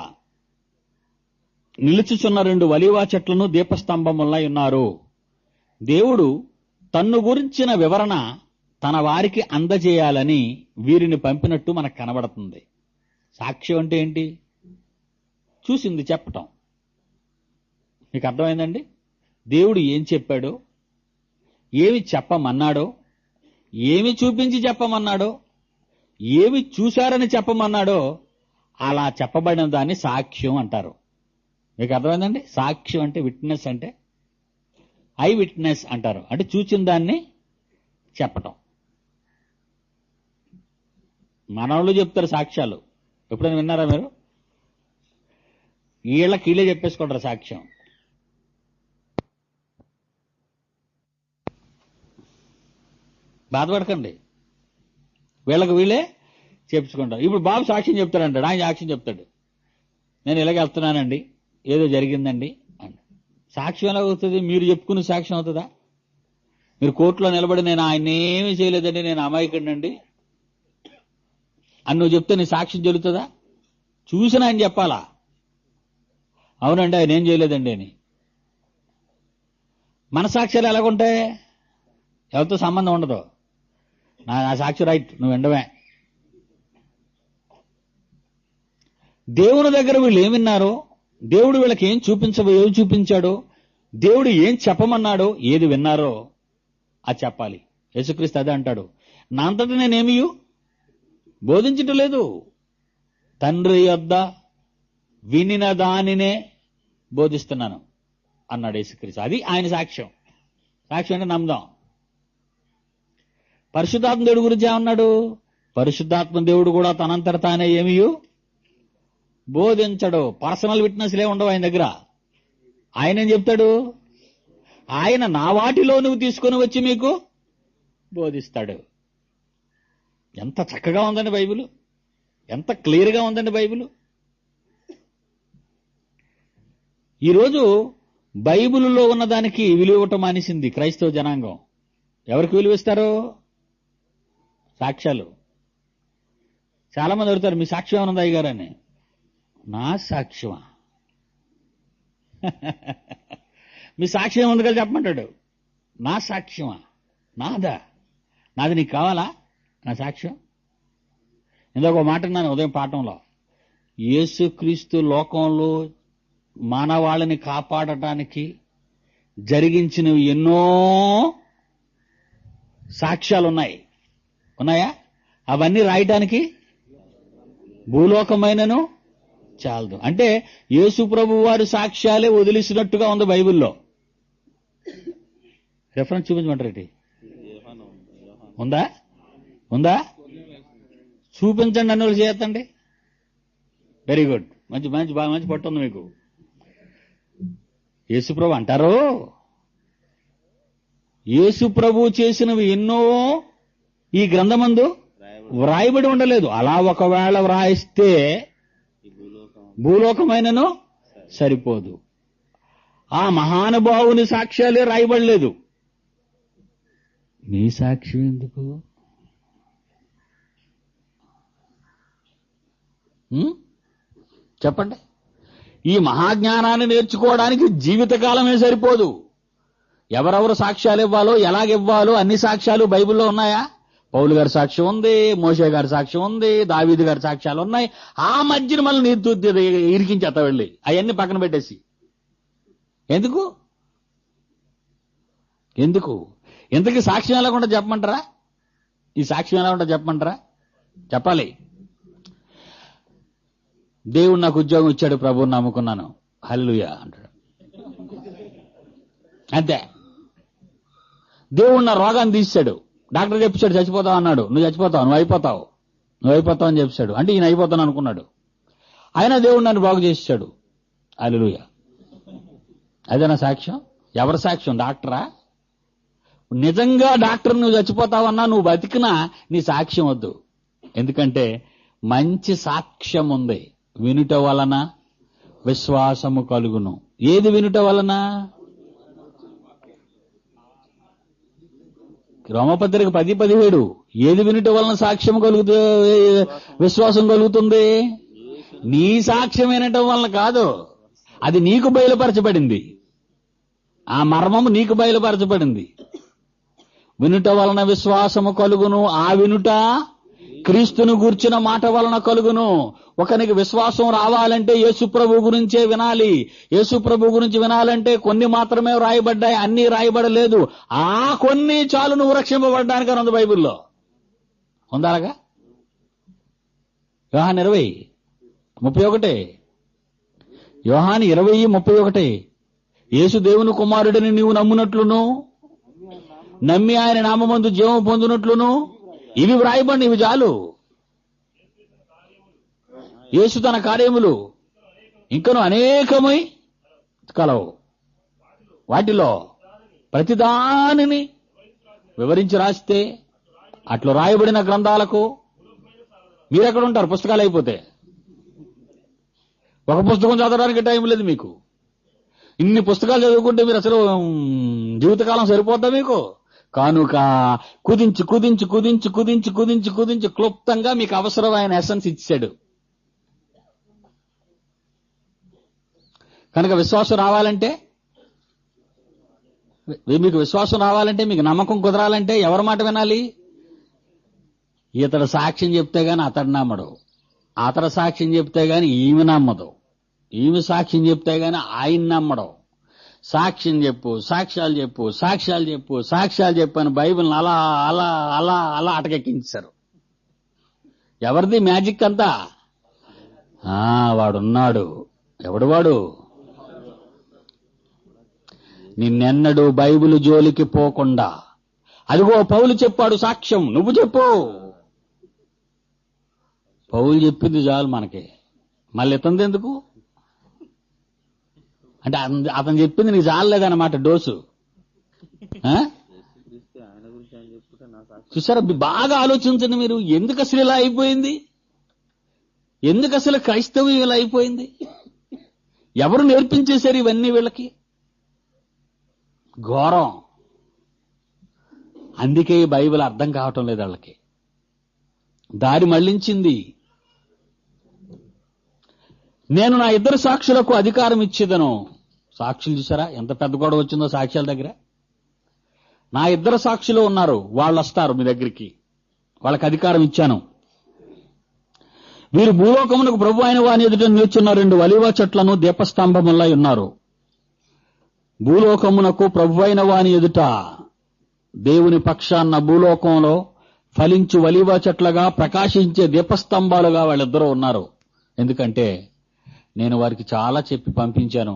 నిలుచుచున్న 2 ఒలీవ చెట్లను దీపస్తంభములనై ఉన్నారు. దేవుడు తన్ను గురించిన వివరణ తన వారికి అందజేయాలని వీరిని పంపినట్టు మనకు కనబడుతుంది. సాక్ష్యం అంటే ఏంటి? చూసింది చెప్పటం. మీకు అర్థమైందండి? దేవుడు ఏం చెప్పాడో, ఏమి చెప్పమన్నాడో, ఏమి చూపించి చెప్పమన్నాడో, ఏమి చూశారని చెప్పమన్నాడో అలా చెప్పబడిన దాన్ని సాక్ష్యం అంటారు. మీకు అర్థమైందండి? సాక్ష్యం అంటే విట్నెస్, అంటే ఐ విట్నెస్ అంటారు. అంటే చూచిన దాన్ని చెప్పటం. మనోళ్ళు చెప్తారు సాక్ష్యాలు. ఎప్పుడైనా విన్నారా మీరు? వీళ్ళే చెప్పేసుకుంటారు సాక్ష్యం. బాధపడకండి, వీళ్ళకి వీళ్ళే చెప్పుకుంటారు. ఇప్పుడు బాబు సాక్ష్యం చెప్తాడంటాడు, ఆయన సాక్ష్యం చెప్తాడు, నేను ఇలాగ వెళ్తున్నానండి, ఏదో జరిగిందండి అని. సాక్ష్యం ఎలా అవుతుంది? మీరు చెప్పుకున్న సాక్ష్యం అవుతుందా? మీరు కోర్టులో నిలబడి నేను ఆయన ఏమీ చేయలేదండి, నేను అమాయకుడినండి అని నువ్వు చెప్తే నీ సాక్ష్యం చెల్లుతుందా? చూసిన ఆయన చెప్పాలా, అవునండి ఆయన ఏం చేయలేదండి అని. మన సాక్ష్యాలు ఎలాగుంటాయి? ఎవరితో సంబంధం ఉండదు. నా సాక్షి రైట్, నువ్వు ఎండవే. దేవుని దగ్గర వీళ్ళు ఏం విన్నారో, దేవుడు వీళ్ళకి ఏం చూపించాడో, దేవుడు ఏం చెప్పమన్నాడో, ఏది విన్నారో అది చెప్పాలి. యేసుక్రీస్తు అదే అంటాడు, నా అంతటా నేనేమీ బోధించటం లేదు, తండ్రి యొద్ద వినిన దానినే బోధిస్తున్నాను అన్నాడు యేసుక్రీస్తు. అది ఆయన సాక్ష్యం. సాక్ష్యం అంటే నమ్ముదాం. పరిశుద్ధాత్మ దేవుడి గురించి ఏమన్నాడు? పరిశుద్ధాత్మ దేవుడు కూడా తనంతట తానే ఏమీ బోధించడు. పర్సనల్ విట్నెస్లే ఉండవు ఆయన దగ్గర. ఆయన ఏం చెప్తాడు? ఆయన నా వాటిలో నువ్వు తీసుకొని వచ్చి మీకు బోధిస్తాడు. ఎంత చక్కగా ఉందండి బైబిల్, ఎంత క్లియర్గా ఉందండి బైబిల్. ఈరోజు బైబిల్లో ఉన్నదానికి విలువ ఇవ్వటం మానేసింది క్రైస్తవ జనాంగం. ఎవరికి విలువిస్తారు? సాక్ష్యాలు. చాలా మంది అడుగుతారు, మీ సాక్ష్యం ఏమన్నది అయ్యగారని. నా సాక్ష్యమా? మీ సాక్ష్యం ఏముంది కదా చెప్పమంటాడు. నా సాక్ష్యమా? నాది నీకు కావాలా నా సాక్ష్యం? ఇందాక ఒక మాట అన్నాను ఉదయం పాఠంలో, యేసుక్రీస్తు లోకంలో మానవాళిని కాపాడటానికి జరిగించినవి ఎన్నో సాక్ష్యాలు ఉన్నాయా? అవన్నీ రాయటానికి భూలోకమైనను చాలదు. అంటే యేసు ప్రభు వారి సాక్ష్యాలే వదిలేసినట్టుగా ఉంది బైబిల్లో. రెఫరెన్స్ చూపించమంటారు? ఉందా? చూపించండి అన్న వాళ్ళు చేస్తండి. వెరీ గుడ్, మంచి పట్టు ఉంది మీకు. యేసు ప్రభు అంటారు, యేసు ప్రభు చేసినవి ఎన్నో ఈ గ్రంథమందు వ్రాయబడి ఉండలేదు. అలా ఒకవేళ వ్రాయిస్తే భూలోకమైనను సరిపోదు. ఆ మహానుభావుని సాక్ష్యాలే రాయబడలేదు. మీ సాక్ష్యం ఎందుకు? చెప్పండి. ఈ మహాజ్ఞానాన్ని నేర్చుకోవడానికి జీవితకాలమే సరిపోదు. ఎవరెవరు సాక్ష్యాలు ఇవ్వాలో ఎలాగివ్వాలో అన్ని సాక్ష్యాలు బైబిల్లో ఉన్నాయా? పౌలు గారి సాక్ష్యం ఉంది, మోషే గారి సాక్ష్యం ఉంది, దావీదు గారి సాక్ష్యాలు ఉన్నాయి. ఆ మధ్యన మళ్ళీ నీరు ఇరికించేత వెళ్ళి అవన్నీ పక్కన పెట్టేసి ఎందుకు ఇంతకీ సాక్ష్యం ఎలా కూడా చెప్పమంటారా? ఈ సాక్ష్యం ఎలా ఉంటా చెప్పమంటారా? చెప్పాలి. దేవుడు నాకు ఉద్యోగం ఇచ్చాడు, ప్రభువుని నమ్ముకున్నాను, హల్లెలూయా అంటాడు. అంతే. దేవుడు నా రోగాన్ని తీశాడు, డాక్టర్ చెప్పాడు చచ్చిపోతావు అన్నాడు, నువ్వు చచ్చిపోతావు, నువ్వు అయిపోతావు అని చెప్పాడు. అంటే ఈయన అయిపోతాను అనుకున్నాడు, అయినా దేవుడు నన్ను బాగు చేశాడు, హల్లెలూయా. అదేనా సాక్ష్యం? ఎవరి సాక్ష్యం? డాక్టరా? నిజంగా డాక్టర్ నువ్వు చచ్చిపోతావన్నా నువ్వు బతికినా నీ సాక్ష్యం వద్దు. ఎందుకంటే మంచి సాక్ష్యం ఉంది. వినుట వలన విశ్వాసము కలుగును. ఏది వినుట వలన? రోమపత్రిక 10:17. ఏది వినుట వలన సాక్ష్యం కలుగుతుంది, విశ్వాసం కలుగుతుంది? నీ సాక్ష్యం వినటం వలన కాదు, అది నీకు బయలుపరచబడింది. ఆ మర్మము నీకు బయలుపరచబడింది. వినుట వలన విశ్వాసము కలుగును. ఆ వినుట క్రీస్తును గూర్చిన మాట వలన కలుగును. ఒకనికి విశ్వాసం రావాలంటే యేసుప్రభు గురించే వినాలి. యేసుప్రభు గురించి వినాలంటే కొన్ని మాత్రమే రాయబడ్డాయి, అన్నీ రాయబడలేదు. ఆ కొన్ని చాలు నువ్వు రక్షింపబడ్డానికి ఉంది బైబిల్లో. ఉందాలగా? యోహాను 20:31. యోహాను 20:31. యేసు దేవుని కుమారుడిని నీవు నమ్మునట్లును, నమ్మి ఆయన నామమందు జీవం పొందునట్లును ఇవి వ్రాయబడి, ఇవి చాలు. యేసు తన కార్యములు ఇంకను అనేకమై కలవు. వాటిలో ప్రతిదానిని వివరించి రాస్తే అట్లు రాయబడిన గ్రంథాలకు మీరెక్కడ ఉంటారు? పుస్తకాలు అయిపోతే ఒక పుస్తకం చదవడానికి టైం లేదు మీకు. ఇన్ని పుస్తకాలు చదువుకుంటే మీరు అసలు జీవితకాలం సరిపోద్దా మీకు? కానుక కుదించి కుదించి కుదించి కుదించి కుదించి కుదించి క్లుప్తంగా మీకు అవసరమైన ఎసెన్స్ ఇచ్చాడు. కనుక విశ్వాసం రావాలంటే, మీకు విశ్వాసం రావాలంటే, మీకు నమ్మకం కుదరాలంటే ఎవరి మాట వినాలి? ఇతడు సాక్ష్యం చెప్తే గాని అతడు నమ్మడు, అతడు సాక్ష్యం చెప్తే గాని ఈమె నమ్మదు, ఈమె సాక్ష్యం చెప్తే గాని ఆయన నమ్మడు. సాక్ష్యం చెప్పు, సాక్ష్యాలు చెప్పు, సాక్ష్యాలు చెప్పు, సాక్ష్యాలు చెప్పు అని బైబిల్ని అలా అలా అలా అలా అటకెక్కించారు. ఎవరిది మ్యాజిక్ అంతా? వాడున్నాడు. ఎవడు వాడు? నిన్నెన్నడూ బైబిల్ జోలికి పోకుండా, అదిగో పౌలు చెప్పాడు సాక్ష్యం, నువ్వు చెప్పు. పౌలు చెప్పింది చాలు మనకి, మళ్ళీ ఇతంది ఎందుకు? అంటే అతను చెప్పింది నీకు చాలలేదన్నమాట డోసు. చూసారా? బాగా ఆలోచించండి మీరు. ఎందుకు అసలు ఇలా అయిపోయింది? ఎందుకు అసలు క్రైస్తవం ఇలా అయిపోయింది? ఎవరు నేర్పించేశారు ఇవన్నీ వీళ్ళకి? ఘోరం. అందుకే ఈ బైబిల్ అర్థం కావటం లేదు వాళ్ళకి. దారి మళ్లించింది. నేను నా ఇద్దరు సాక్షులకు అధికారం ఇచ్చేదను. సాక్షులు చూసారా ఎంత పెద్ద గొడవ వచ్చిందో సాక్ష్యాల దగ్గర? నా ఇద్దరు సాక్షులు ఉన్నారు, వాళ్ళు వస్తారు మీ దగ్గరికి, వాళ్ళకి అధికారం ఇచ్చాను. వీరు భూలోకమునకు ప్రభు అయిన వాని ఎదుట నిల్చున్న 2 ఒలీవ చెట్లను దీపస్తంభములై ఉన్నారు. భూలోకమునకు ప్రభు అయిన వాని ఎదుట దేవుని పక్షాన్న భూలోకంలో ఫలించు ఒలీవ చెట్లుగా ప్రకాశించే దీపస్తంభాలుగా వాళ్ళిద్దరూ ఉన్నారు. ఎందుకంటే నేను వారికి చాలా చెప్పి పంపించాను,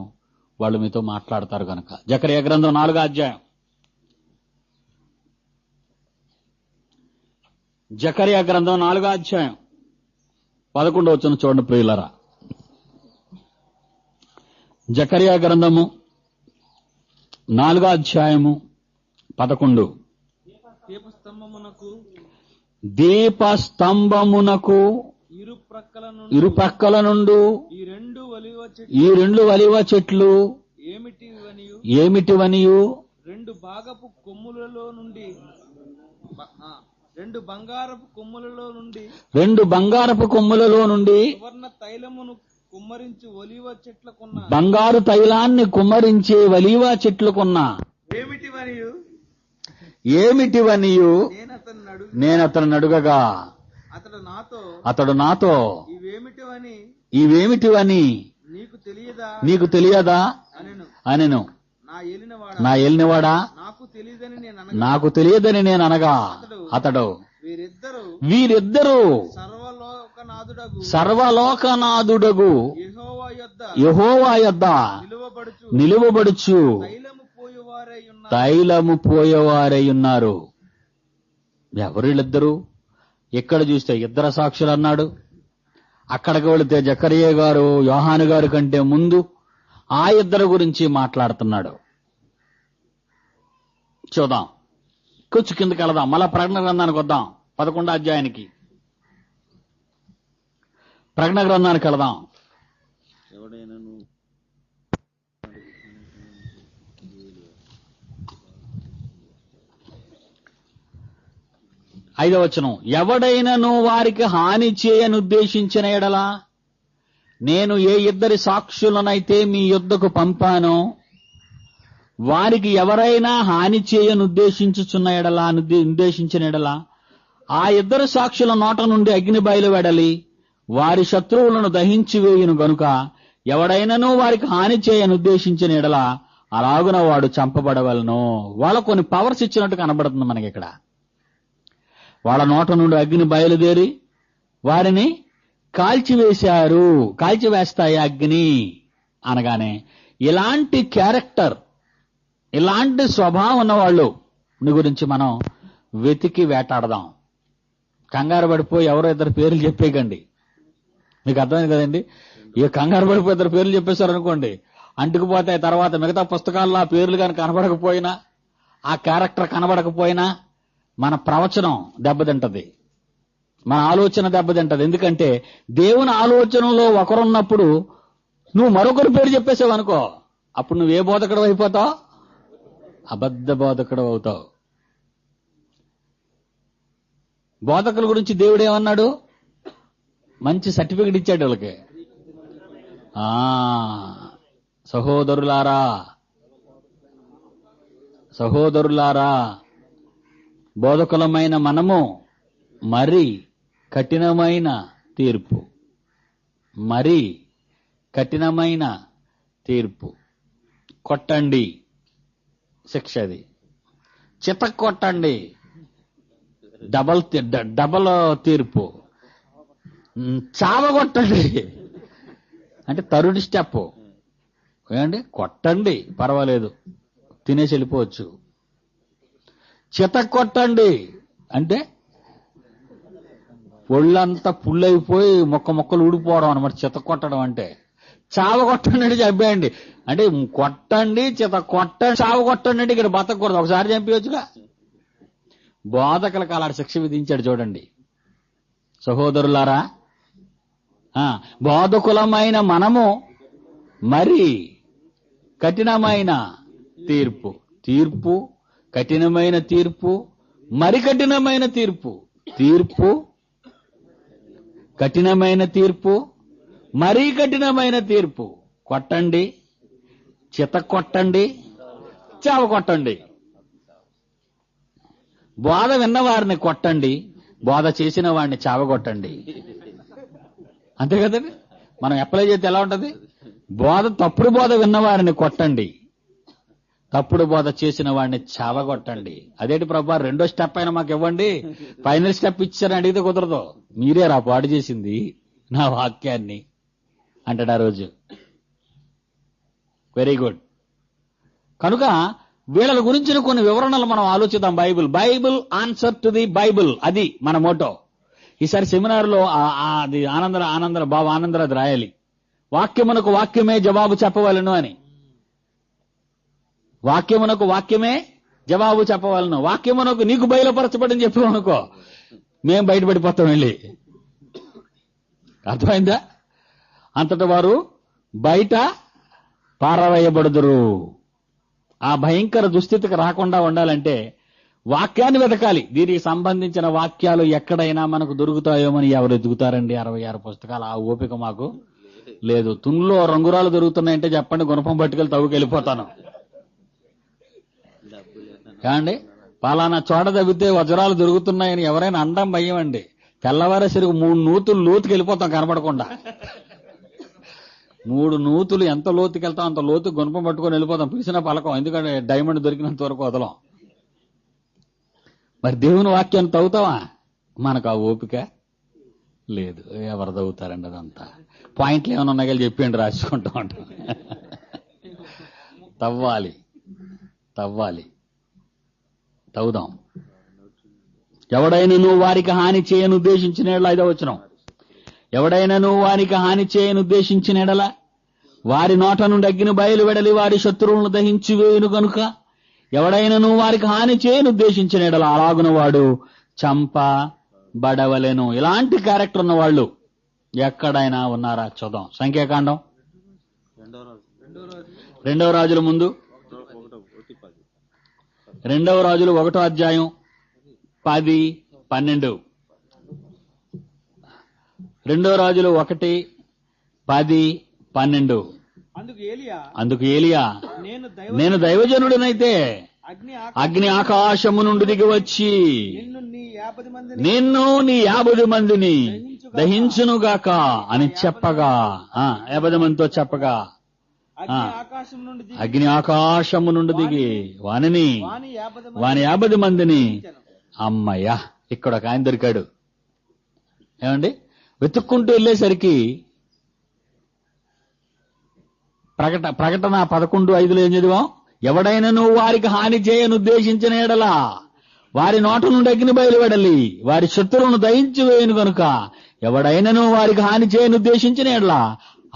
వాళ్ళు మీతో మాట్లాడతారు గనక. జకర్యా గ్రంథం 4వ అధ్యాయం. జకర్యా గ్రంథం 4వ అధ్యాయం 11వ వచనం చూడండి ప్రియులరా. జకర్యా గ్రంథము 4వ అధ్యాయము 11. దీపస్తంభమునకు ఇరుపక్కల నుండి ఈ 2 ఒలీవ చెట్లు ఏమిటివనియు 2 భాగపు కొమ్ములలో నుండి 2 బంగారపు కొమ్ములలో నుండి సువర్ణ తైలమును కుమ్మరించి ఒలీవ చెట్లకున్న బంగారు తైలాన్ని కుమ్మరించి ఒలీవ చెట్లకున్న ఏమిటివనియు ఏమిటివనియు నేను అతను అడుగగా అతడు నాతో ఇవేమిటివని నీకు తెలియదా అనెను. నా ఏలినవాడా నాకు తెలియదని నేను అనగా అతడు వీరిద్దరూ సర్వలోకనాథుడగు యెహోవా యొద్ద నిలువబడుచు తైలము పోయేవారై ఉన్నారు. ఎవరు వీళ్ళిద్దరు? ఎక్కడ చూస్తే ఇద్దరు సాక్షులు అన్నాడు. అక్కడికి వెళితే జకరియా గారు యోహాను గారు కంటే ముందు ఆ ఇద్దరు గురించి మాట్లాడుతున్నాడు. చూద్దాం, కొంచెం కిందకి వెళదాం, మళ్ళా ప్రకటన గ్రంథానికి వద్దాం. 11వ అధ్యాయానికి, ప్రకటన గ్రంథానికి వెళదాం. ఐదవ వచనం, ఎవడైనను వారికి హాని చేయనుద్దేశించిన ఎడలా నేను ఏ ఇద్దరి సాక్షులనైతే మీ యొద్దకు పంపానో వారికి ఎవరైనా హాని చేయనుద్దేశించుచున్న ఎడలా ఉద్దేశించిన ఎడలా ఆ ఇద్దరు సాక్షుల నోట నుండి అగ్ని బయలు వెడలి వారి శత్రువులను దహించి వేయును గనుక ఎవడైనను వారికి హాని చేయనుద్దేశించిన ఎడలా అలాగున వాడు చంపబడవలను. వాళ్ళ కొన్ని పవర్స్ ఇచ్చినట్టు కనబడుతుంది మనకి ఇక్కడ. వాళ్ళ నోట నుండి అగ్ని బయలుదేరి వారిని కాల్చివేశారు. కాల్చివేస్తాయి అగ్ని అనగానే ఇలాంటి క్యారెక్టర్, ఇలాంటి స్వభావం ఉన్నవాళ్ళు గురించి మనం వెతికి వేటాడదాం. కంగారు పడిపోయి ఎవరో ఇద్దరు పేర్లు చెప్పేయకండి. మీకు అర్థమైంది కదండి? ఏ కంగారు పడిపోయి ఇద్దరు పేర్లు చెప్పేశారు అనుకోండి, అంటుకుపోతాయి. తర్వాత మిగతా పుస్తకాల్లో ఆ పేర్లు కానీ కనబడకపోయినా, ఆ క్యారెక్టర్ కనబడకపోయినా మన ప్రవచనం దెబ్బతింటది, మన ఆలోచన దెబ్బతింటది. ఎందుకంటే దేవుని ఆలోచనలో ఒకరున్నప్పుడు నువ్వు మరొకరి పేరు చెప్పేసావు అనుకో, అప్పుడు నువ్వు ఏ బోధకుడు అయిపోతావు? అబద్ధ బోధకుడు అవుతావు. బోధకుల గురించి దేవుడు ఏమన్నాడు? మంచి సర్టిఫికెట్ ఇచ్చాడు వాళ్ళకి. సహోదరులారా, బోధకులమైన మనము మరి కఠినమైన తీర్పు కొట్టండి, శిక్ష అది. చితక్ కొట్టండి, డబల్ తీర్పు. చావగొట్టండి అంటే థర్డ్ స్టెప్. ఏమండి? కొట్టండి, పర్వాలేదు, తినేసి వెళ్ళిపోవచ్చు. చితక్కొట్టండి అంటే ఒళ్ళంతా పుల్లైపోయి మొక్కలు ఊడిపోవడం అనమాట చితక్కొట్టడం అంటే. చావగొట్టండి అంటే చంపేయండి అంటే కొట్టండి, కొట్టండి, చావగొట్టండి అంటే ఇక్కడ బతకూడదు, ఒకసారి చంపేయచ్చుగా. బోధకులకు అలాంటి శిక్ష విధించాడు చూడండి. సహోదరులారా, బోధకులమైన మనము మరి కఠినమైన తీర్పు, కఠినమైన తీర్పు, మరి కఠినమైన తీర్పు, కఠినమైన తీర్పు, మరీ కఠినమైన తీర్పు. కొట్టండి, చితక్కొట్టండి, చావకొట్టండి. బోధ విన్నవారిని కొట్టండి, బోధ చేసిన వాడిని చావగొట్టండి. అంతే కదండి? మనం అప్లై చేస్తే ఎలా ఉంటది? తప్పుడు బోధ విన్నవారిని కొట్టండి, తప్పుడు బోధ చేసిన వాడిని చావగొట్టండి. అదేంటి ప్రభా, రెండో స్టెప్ అయినా మాకు ఇవ్వండి, ఫైనల్ స్టెప్ ఇచ్చారని అడిగితే కుదరదు. మీరే రా పాడు చేసింది నా వాక్యాన్ని అంటాడు ఆ రోజు. Very good. కనుక వీళ్ళ గురించిన కొన్ని వివరణలు మనం ఆలోచిద్దాం. Bible answer to the Bible, అది మన మోటో. ఈసారి సెమినార్లో అది ఆనందరాది రాయాలి, వాక్యమునకు వాక్యమే జవాబు చెప్పవలను అని. వాక్యమునకు వాక్యమే జవాబు చెప్పవలను. వాక్యమునకు నీకు బయలుపరచబడని చెప్పామనుకో, మేం బయటపడిపోతాం వెళ్ళి. అర్థమైందా? అంతట వారు బయట పారవేయబడుదురు. ఆ భయంకర దుస్థితికి రాకుండా ఉండాలంటే వాక్యాన్ని వెతకాలి. దీనికి సంబంధించిన వాక్యాలు ఎక్కడైనా మనకు దొరుకుతాయోమని ఎవరు ఎదుగుతారండి? 66 పుస్తకాలు, ఆ ఓపిక మాకు లేదు. తున్లో రంగురాలు దొరుకుతున్నాయంటే చెప్పండి, గుణపం పట్టుకెళ్ళి తవ్వుకెళ్ళిపోతాను. ఏమండి, పలానా చోట తవ్వితే వజ్రాలు దొరుకుతున్నాయని ఎవరైనా అండం భయమండి. తెల్లవారేసరికి 3 నూతులు లోతుకి వెళ్ళిపోతాం కనపడకుండా. 3 నూతులు ఎంత లోతుకి వెళ్తాం అంత లోతు గుణపం పట్టుకొని వెళ్ళిపోతాం, పిలిచిన పలకం. ఎందుకంటే డైమండ్ దొరికినంత వరకు వదలం. మరి దేవుని వాక్యాన్ని తవ్వుతావా? మనకు ఆ ఓపిక లేదు. ఎవరు తవ్వుతారండి అదంతా? పాయింట్లు ఏమైనా ఉన్నాయో చెప్పండి, రాసుకుంటా ఉంటాం. తవ్వాలి, తవ్వుదాం. ఎవడైనను వారికి హాని చేయను ఉద్దేశించిన ఎడల, 5వ వచనం, ఎవడైనను వారికి హాని చేయను ఉద్దేశించిన ఎడల వారి నోట నుండి అగ్ని బయలు వెడలి వారి శత్రువులను దహించి వేయును గనుక ఎవడైనను వారికి హాని చేయను ఉద్దేశించిన ఎడల అలాగున వాడు చంపబడవలెను. ఇలాంటి క్యారెక్టర్ ఉన్న వాళ్ళు ఎక్కడైనా ఉన్నారా? చూద్దాం. సంఖ్యాకాండం 2వ రాజుల ముందు 2వ రాజులు 1వ అధ్యాయం 10, 12. 2వ రాజులు 1, 10, 12. అందుకు ఏలియా, నేను దైవజనుడినైతే అగ్ని ఆకాశము నుండి దిగి వచ్చి నిన్ను నీ 50 మందిని దహించునుగాక అని చెప్పగా, 50 మందితో చెప్పగా, అగ్ని ఆకాశము నుండి దిగి వాని 50 మందిని, అమ్మయ్యా, ఇక్కడ ఒక ఆయన దొరికాడు. ఏమండి, వెతుక్కుంటూ వెళ్ళేసరికి ప్రకటన 11:5 ఏం చదివాం? ఎవడైనను వారికి హాని చేయను ఉద్దేశించిన ఎడలా వారి నోట నుండి అగ్ని బయలువెడలి వారి శత్రువులను దహించి వేయును గనుక ఎవడైనను వారికి హాని చేయను ఉద్దేశించిన ఎడలా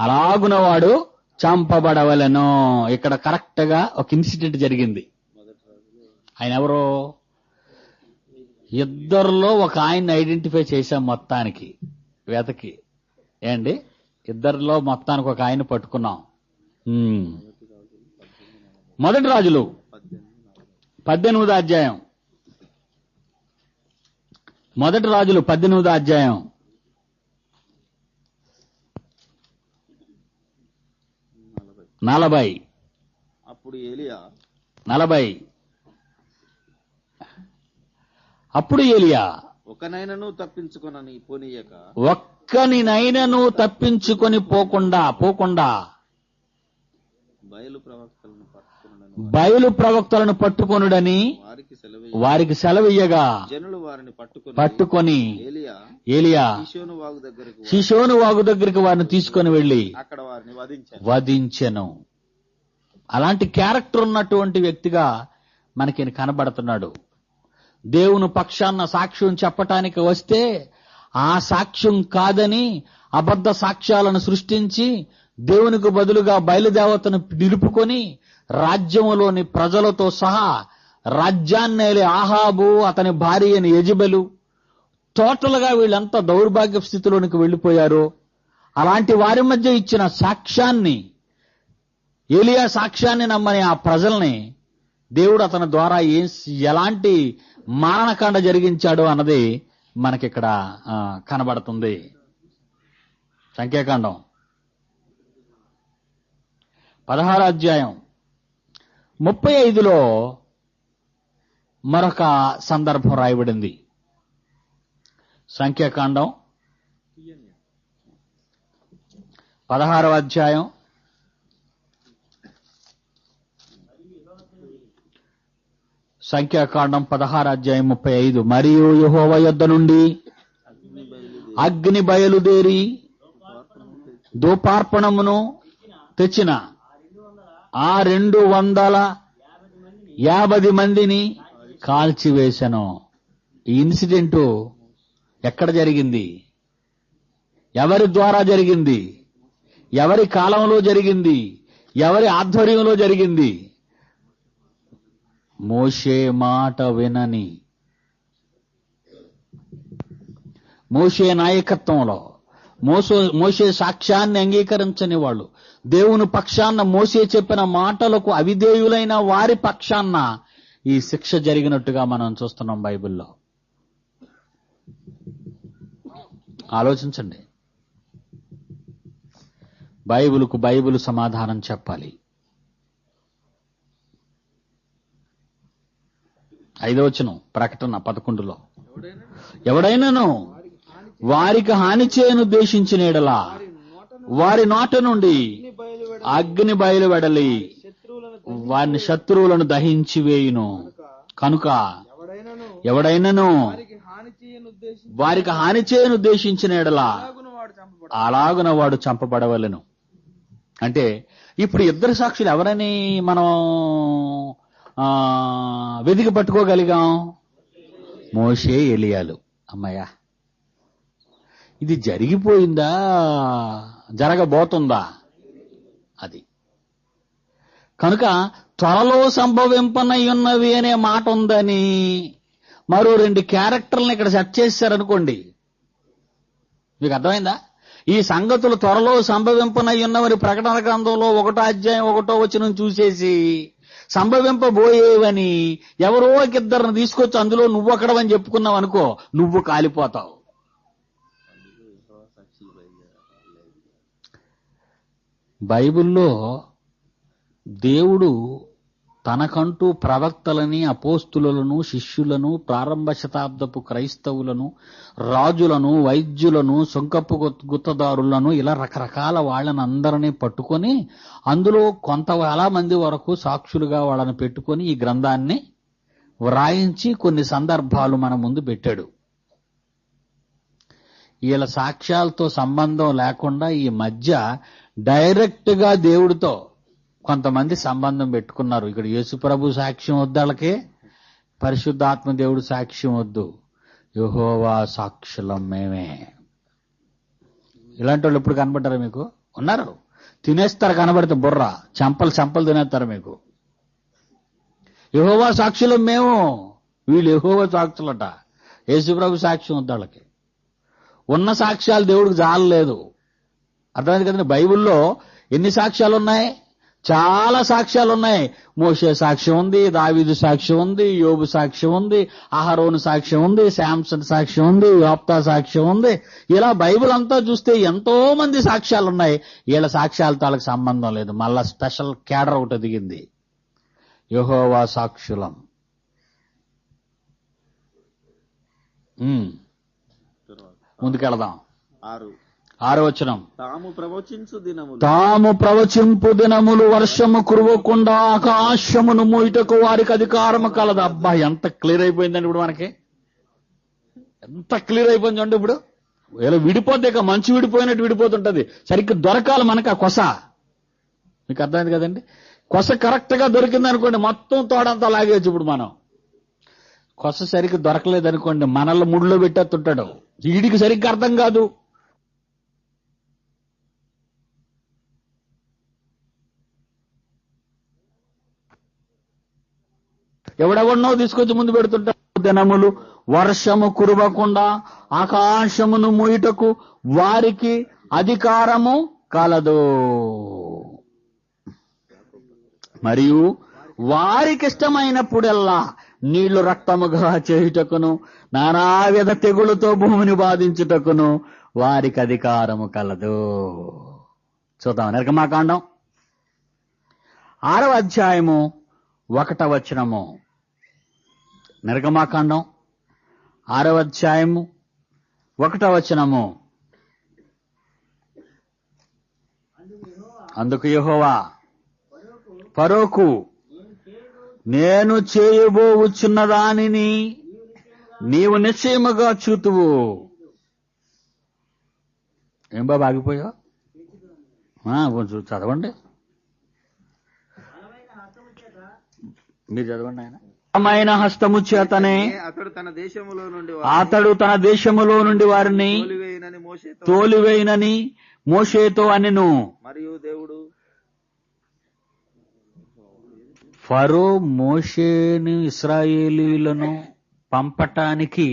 అలాగున వాడు చంపబడవలెను. ఇక్కడ కరెక్ట్ గా ఒక ఇన్సిడెంట్ జరిగింది. ఆయన ఎవరో? ఇద్దరిలో ఒక ఆయన్ని ఐడెంటిఫై చేశాం మొత్తానికి వెతకి. ఏండి, ఇద్దరిలో మొత్తానికి ఒక ఆయన పట్టుకున్నాం. మొదటి రాజులు 18వ అధ్యాయం, మొదటి రాజులు 18వ అధ్యాయం 40. అప్పుడు ఏలియా 40. అప్పుడు ఏలియా ఒకనైనను తప్పించుకొనని పోనీయక, ఒక్కనినైనను తప్పించుకొని పోకుండా బయలు ప్రవక్తలను పట్టుకొనుడని వారికి సెలవియ్యగా జనులు వారిని పట్టుకొని ఏలియా షిషోను వాగు దగ్గరికి వారిని తీసుకొని వెళ్లి అక్కడ వారిని వధించెను. అలాంటి క్యారెక్టర్ ఉన్నటువంటి వ్యక్తిగా మనకి కనబడుతున్నాడు. దేవుని పక్షాన సాక్ష్యం చెప్పటానికి వస్తే ఆ సాక్ష్యం కాదని అబద్ధ సాక్ష్యాలను సృష్టించి దేవునికి బదులుగా బయలుదేవతను నిలుపుకొని రాజ్యములోని ప్రజలతో సహా రాజ్యాన్నేలే ఆహాబు, అతని భార్య అయిన యెజెబెలు, టోటల్ గా వీళ్ళంతా దౌర్భాగ్య స్థితిలోనికి వెళ్లిపోయారు. అలాంటి వారి మధ్య ఇచ్చిన సాక్ష్యాన్ని, ఏలియా సాక్ష్యాన్ని నమ్మని ఆ ప్రజల్ని దేవుడు అతని ద్వారా ఎలాంటి మారణకాండ జరిగించాడు అన్నది మనకిక్కడ కనబడుతుంది. సంఖ్యాకాండం 16వ అధ్యాయం 35లో మరొక సందర్భం రాయబడింది. సంఖ్యాకాండం 16వ అధ్యాయం 35. మరియు యెహోవా యొద్ద నుండి అగ్ని బయలుదేరి ధూపార్పణమును తెచ్చిన ఆ 250 మందిని కాల్చివేశను. ఈ ఇన్సిడెంట్ ఎక్కడ జరిగింది? ఎవరి ద్వారా జరిగింది? ఎవరి కాలంలో జరిగింది? ఎవరి ఆధ్వర్యంలో జరిగింది? మోషే మాట వినని, మోషే నాయకత్వంలో, మోషే సాక్ష్యాన్ని అంగీకరించని వాళ్ళు, దేవుని పక్షాన్న మోషే చెప్పిన మాటలకు అవిధేయులైన వారి పక్షాన్న ఈ శిక్ష జరిగినట్టుగా మనం చూస్తున్నాం బైబిల్లో. ఆలోచించండి. బైబిలుకు బైబిల్ సమాధానం చెప్పాలి. 5వ వచనం ప్రకటన 11లో, ఎవడైనాను వారికి హాని చేయను ఉద్దేశించిన యెడల వారి నోట నుండి అగ్ని బయలువెడలి వారిని శత్రువులను దహించి వేయును. కనుక ఎవడైనాను వారికి హాని చేయను ఉద్దేశించిన యెడల అలాగున వాడు చంపబడవలెను. అంటే ఇప్పుడు ఇద్దరు సాక్షులు ఎవరని మనం వెతికి పట్టుకోగలిగాం? మోషే, ఎలియాలు. అమ్మయ్యా, ఇది జరిగిపోయిందా, జరగబోతుందా? అది కనుక త్వరలో సంభవింపనయ్యున్నవి అనే మాట ఉందని మరో 2 క్యారెక్టర్లను ఇక్కడ సెట్ చేశారనుకోండి, మీకు అర్థమైందా? ఈ సంగతులు త్వరలో సంభవింపనయ్యున్నవని ప్రకటన గ్రంథంలో 1వ అధ్యాయం 1వ వచనం చూసేసి సంభవింపబోయేవని ఎవరో ఇద్దరిని తీసుకొచ్చి అందులో నువ్వు ఒకడవని చెప్పుకున్నావు అనుకో, నువ్వు కాలిపోతావు. బైబిల్లో దేవుడు తనకంటూ ప్రవక్తలని, అపోస్తులను, శిష్యులను, ప్రారంభ శతాబ్దపు క్రైస్తవులను, రాజులను, వైద్యులను, సొంకప్పు గుత్తదారులను, ఇలా రకరకాల వాళ్ళని అందరినీ పట్టుకొని అందులో కొంతవేల మంది వరకు సాక్షులుగా వాళ్ళని పెట్టుకొని ఈ గ్రంథాన్ని వ్రాయించి కొన్ని సందర్భాలు మన ముందు పెట్టాడు. వీళ్ళ సాక్ష్యాలతో సంబంధం లేకుండా ఈ మధ్య డైరెక్ట్ గా దేవుడితో కొంతమంది సంబంధం పెట్టుకున్నారు. ఇక్కడ యేసుప్రభు సాక్ష్యం వద్దు, వాళ్ళకి పరిశుద్ధాత్మ దేవుడు సాక్ష్యం వద్దు, యెహోవా సాక్షులం మేమే. ఇలాంటి వాళ్ళు ఎప్పుడు కనబడ్డారా మీకు? ఉన్నారు. తినేస్తారు కనబడితే బుర్ర, చంపలు తినేస్తారు మీకు. యెహోవా సాక్షులం మేము, వీళ్ళు యెహోవా సాక్షులట. యేసుప్రభు సాక్ష్యం వద్దు వాళ్ళకి. ఉన్న సాక్ష్యాలు దేవుడికి జాలలేదు. అర్థమైంది కదండి? బైబిల్లో ఎన్ని సాక్ష్యాలు ఉన్నాయి? చాలా సాక్ష్యాలు ఉన్నాయి. మోషే సాక్ష్యం ఉంది, దావీదు సాక్ష్యం ఉంది, యోబు సాక్ష్యం ఉంది, అహరోను సాక్ష్యం ఉంది, శాంసన్ సాక్ష్యం ఉంది, యోప్తా సాక్ష్యం ఉంది. ఇలా బైబిల్ అంతా చూస్తే ఎంతో మంది సాక్ష్యాలు ఉన్నాయి. వీళ్ళ సాక్ష్యాలతో వాళ్ళకి సంబంధం లేదు. మళ్ళా స్పెషల్ క్యాడర్ ఒకటి దిగింది, యెహోవా సాక్షులం. ముందుకెళదాం. 6వ వచనం, తాము ప్రవచింపు దినములు వర్షము కురవకుండా ఆకాశమును మూయటకు వారికి అధికారము కలదు. అబ్బా, ఎంత క్లియర్ అయిపోయిందండి ఇప్పుడు మనకి, ఎంత క్లియర్ అయిపోయింది చూడండి. ఇప్పుడు ఇలా విడిపోతే ఇక మంచు విడిపోయినట్టు విడిపోతుంటది. సరిగ్గా దొరకాలి మనకు ఆ కొస. మీకు అర్థమైంది కదండి? కొస కరెక్ట్ గా దొరికింది అనుకోండి, మొత్తం తోడంతా లాగేచ్చు. ఇప్పుడు మనం కొస సరిగ్గా దొరకలేదనుకోండి, మనల్ని ముడిలో పెట్టేస్తుంటాడు. వీడికి సరిగ్గా అర్థం కాదు. ఎవడెవడనో తీసుకొచ్చి ముందు పెడుతుంటారు. దినములు వర్షము కురవకుండా ఆకాశమును మూయుటకు వారికి అధికారము కలదు, మరియు వారికిష్టమైనప్పుడెల్లా నీళ్లు రక్తముగా చేయుటకును నానావిధ తెగులతో భూమిని బాధించుటకును వారికి అధికారము కలదు. చూద్దాం. నిర్గమాకాండం 6వ అధ్యాయము 1వ వచనము. నిర్గమాకాండం 6వ అధ్యాయము 1వ వచనము. అందుకు యెహోవా ఫరోకు, నేను చేయబోవచ్చున్న దానిని నీవు నిశ్చయముగా చూతువు. ఏం బాబు ఆగిపోయా? చదవండి, మీరు చదవండి. ఆయన బలమైన హస్తము చేతనే అతడు తన దేశములో నుండి వారిని తోలివేయనని మోషేతో అనెను. మరియు దేవుడు ఫరో మోషేను ఇశ్రాయేలీయులను పంపటానికి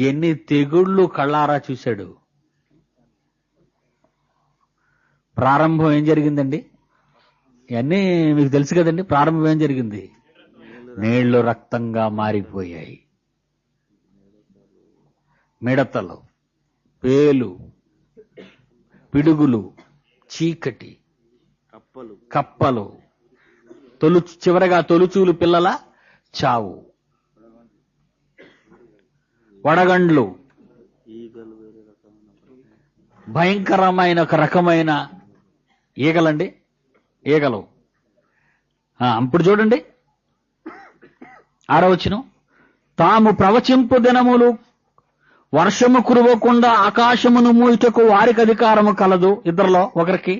ఎన్ని తెగుళ్ళు కళ్ళారా చూశాడు. ప్రారంభం ఏం జరిగిందండి? ఇవన్నీ మీకు తెలుసు కదండి. ప్రారంభం ఏం జరిగింది? నీళ్లు రక్తంగా మారిపోయాయి. మిడతలు, పేలు, పిడుగులు, చీకటి, కప్పలు, చివరగా తొలుచూలు పిల్లల చావు, వడగండ్లు, ఈగలు వేరే రకమైన భయంకరమైన ఒక రకమైన ఈగలండి, ఈగలు. ఇప్పుడు చూడండి 6వ వచనం. తాము ప్రవచింపు దినములు వర్షము కురవకుండా ఆకాశమును మూయుటకు వారికి అధికారము కలదు, ఇద్దరిలో ఒకరికి.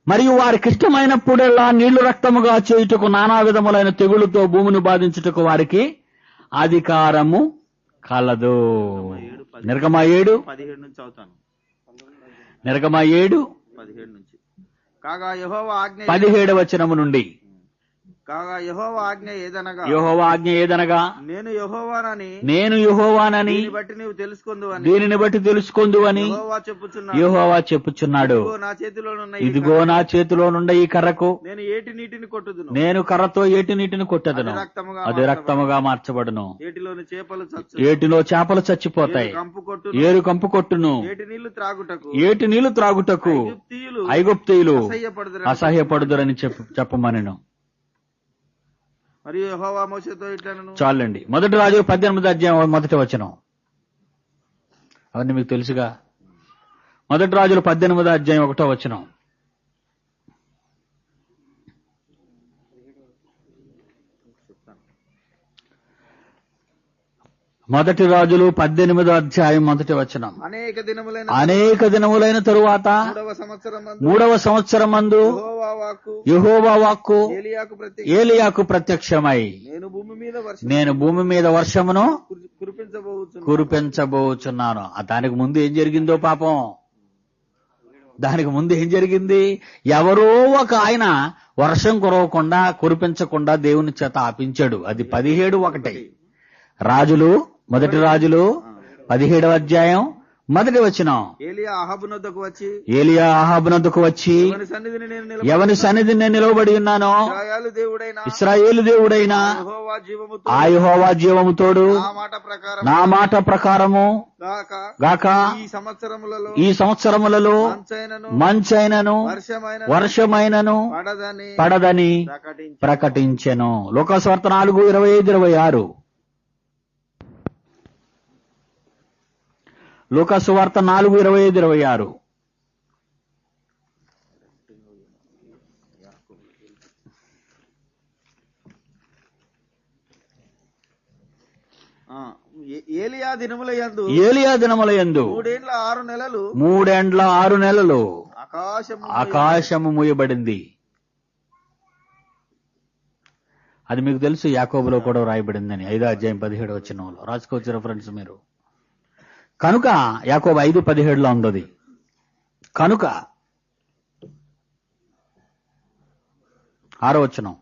మరియు వారికి ఇష్టమైనప్పుడల్లా నీళ్లు రక్తముగా చేయుటకు నానా విధములైన తెగులుతో భూమిని బాధించుటకు వారికి అధికారము కలదు. నిర్గమ 17 నుంచి అవుతాను. నిర్గమ 17 నుంచి. కాగా యెహోవా ఆజ్ఞ 17వ వచనము నుండి. కాగా యెహోవా ఆజ్ఞ ఏదనగా, యెహోవా ఆజ్ఞ ఏదనగా, నేను యెహోవానని నేను యెహోవానని దీన్ని బట్టి నీవు తెలుసుకొందువని, దీనిని బట్టి తెలుసుకొందువని యెహోవా చెప్పుచున్నాడు. యెహోవా చెప్పుచున్నాడు. ఇదిగో నా చేతిలోనున్న ఈ ఇదిగో నా చేతిలో నుండి ఈ కర్రకు నేను ఏటి నీటిని కొట్టుదును, నేను కర్రతో ఏటి నీటిని కొట్టెదను, రక్తముగా అది రక్తముగా మార్చబడును. ఏటిలోని చేపలు చచ్చు, ఏటిలో చేపలు చచ్చిపోతాయి, కంపు కొట్టు, ఏరు కంపు కొట్టును, ఏటి నీళ్లు త్రాగుటకు ఏటి నీళ్లు త్రాగుటకు ఐగుప్తీయులు ఐగుప్తీయులు అసహ్యపడుదురని అసహ్యపడుదురని చెప్పమనెను. మరియు యెహోవా మోషేతో ఇట్లనెను. చాలండి. 1 రాజులు 18వ అధ్యాయం 1వ వచనం. అవన్నీ మీకు తెలుసుగా. 1 రాజులు 18వ అధ్యాయం 1వ వచనం. 1 రాజులు 18వ అధ్యాయం 1వ వచనం. అనేక దినములైన తరువాత 3వ సంవత్సరమందు యెహోవా వాక్కు ఏలియాకు ప్రత్యక్షమై, నేను భూమి మీద వర్షమును కురిపించబోచున్నాను. దానికి ముందు ఏం జరిగిందో పాపం. దానికి ముందు ఏం జరిగింది? ఎవరో ఒక ఆయన వర్షం కురవకుండా కురిపించకుండా దేవుని చేత ఆపించాడు. అది 17:1 రాజులు, 1 రాజులు 17వ అధ్యాయం 1వ వచనం. ఏలియా అహాబునొద్దకు వచ్చి ఎవని సన్నిధిని నేను నిలవబడి ఉన్నానో ఇశ్రాయేలు దేవుడైన ఆ యెహోవా జీవముతోడు నా మాట ప్రకారము గాక ఈ సంవత్సరములలో మంచైనను వర్షమైనను పడదని ప్రకటించెను. లోకాసువార్త 4:25-26. లోకాసువార్త 4:25-26. ఏలియా దినములయందు 3 6 నెలలు ఆకాశము మూయబడింది. అది మీకు తెలుసు. యాకోబులో కూడా రాయబడిందని 5వ అధ్యాయం 17వ వచనంలో రాసుకోవచ్చు రెఫరెన్స్ మీరు. కనుక యాకోబు 5:17లో ఉంది. కనుక 6వ వచనం.